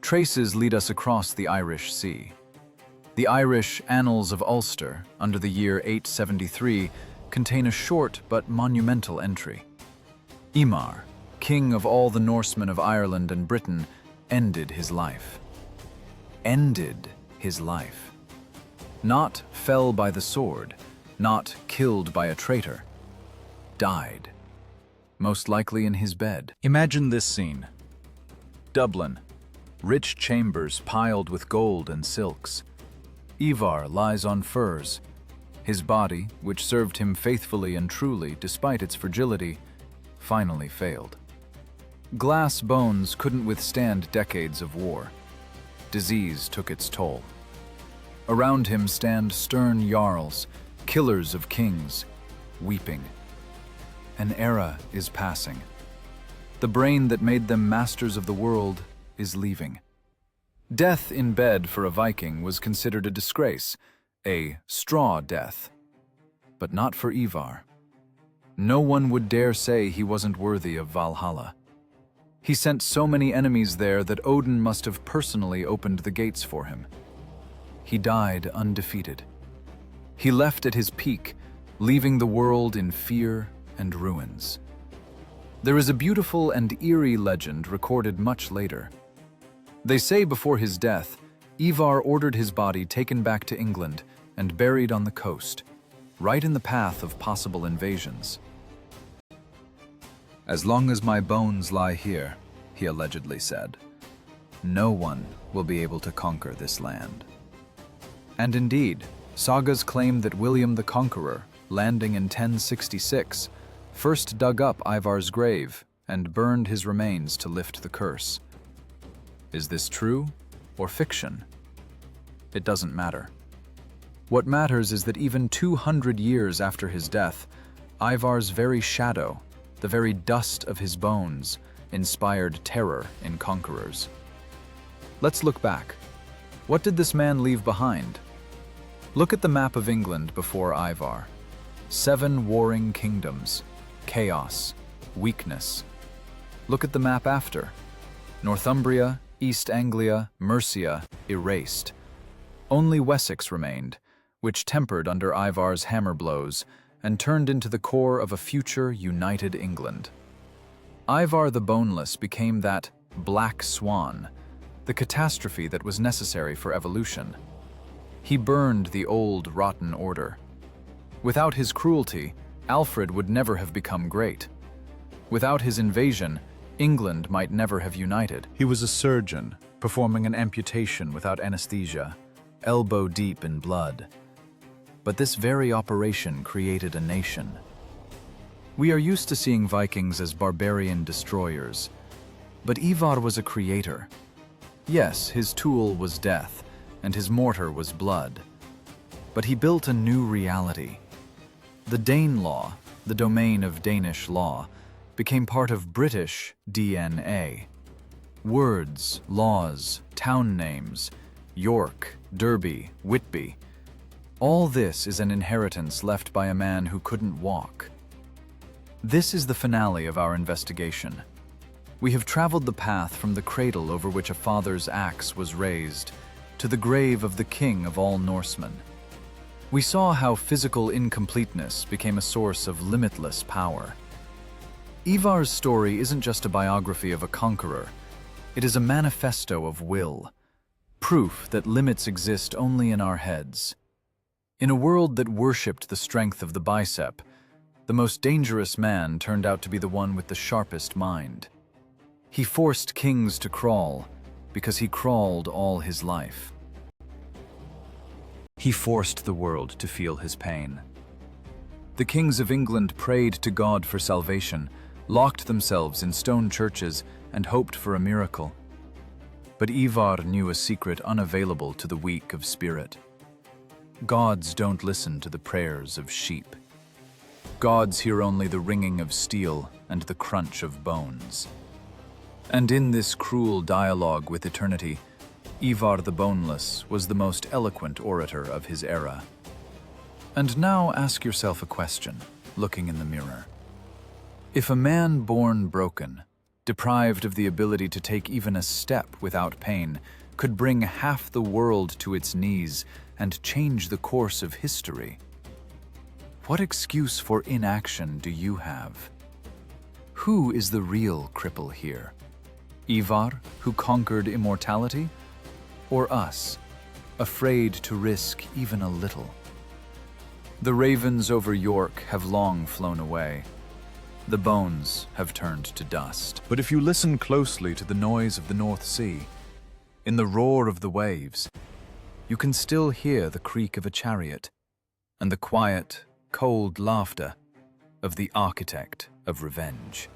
Traces lead us across the Irish Sea. The Irish Annals of Ulster, under the year 873, contain a short but monumental entry. Imar, king of all the Norsemen of Ireland and Britain, ended his life. Ended his life. Not fell by the sword, not killed by a traitor. Died. Most likely in his bed. Imagine this scene. Dublin. Rich chambers piled with gold and silks. Ivar lies on furs. His body, which served him faithfully and truly despite its fragility, finally failed. Glass bones couldn't withstand decades of war. Disease took its toll. Around him stand stern jarls, killers of kings, weeping. An era is passing. The brain that made them masters of the world is leaving. Death in bed for a Viking was considered a disgrace, a straw death. But not for Ivar. No one would dare say he wasn't worthy of Valhalla. He sent so many enemies there that Odin must have personally opened the gates for him. He died undefeated. He left at his peak, leaving the world in fear and ruins. There is a beautiful and eerie legend recorded much later. They say before his death, Ivar ordered his body taken back to England and buried on the coast, right in the path of possible invasions. "As long as my bones lie here," he allegedly said, "no one will be able to conquer this land." And indeed, sagas claim that William the Conqueror, landing in 1066, first dug up Ivar's grave and burned his remains to lift the curse. Is this true or fiction? It doesn't matter. What matters is that even 200 years after his death, Ivar's very shadow, the very dust of his bones, inspired terror in conquerors. Let's look back. What did this man leave behind? Look at the map of England before Ivar. 7 warring kingdoms, chaos, weakness. Look at the map after. Northumbria, East Anglia, Mercia, erased. Only Wessex remained, which tempered under Ivar's hammer blows and turned into the core of a future united England. Ivar the Boneless became that black swan, the catastrophe that was necessary for evolution. He burned the old, rotten order. Without his cruelty, Alfred would never have become great. Without his invasion, England might never have united. He was a surgeon, performing an amputation without anesthesia, elbow deep in blood. But this very operation created a nation. We are used to seeing Vikings as barbarian destroyers, but Ivar was a creator. Yes, his tool was death, and his mortar was blood. But he built a new reality. The Danelaw, the domain of Danish law, became part of British DNA. Words, laws, town names, York, Derby, Whitby, All this is an inheritance left by a man who couldn't walk. This is the finale of our investigation. We have traveled the path from the cradle over which a father's axe was raised to the grave of the king of all Norsemen. We saw how physical incompleteness became a source of limitless power. Ivar's story isn't just a biography of a conqueror. It is a manifesto of will, proof that limits exist only in our heads. In a world that worshipped the strength of the bicep, the most dangerous man turned out to be the one with the sharpest mind. He forced kings to crawl because he crawled all his life. He forced the world to feel his pain. The kings of England prayed to God for salvation, locked themselves in stone churches, and hoped for a miracle. But Ivar knew a secret unavailable to the weak of spirit. Gods don't listen to the prayers of sheep. Gods hear only the ringing of steel and the crunch of bones. And in this cruel dialogue with eternity, Ivar the Boneless was the most eloquent orator of his era. And now ask yourself a question, looking in the mirror. If a man born broken, deprived of the ability to take even a step without pain, could bring half the world to its knees and change the course of history, what excuse for inaction do you have? Who is the real cripple here? Ivar, who conquered immortality? Or us, afraid to risk even a little? The ravens over York have long flown away. The bones have turned to dust. But if you listen closely to the noise of the North Sea, in the roar of the waves, you can still hear the creak of a chariot and the quiet, cold laughter of the architect of revenge.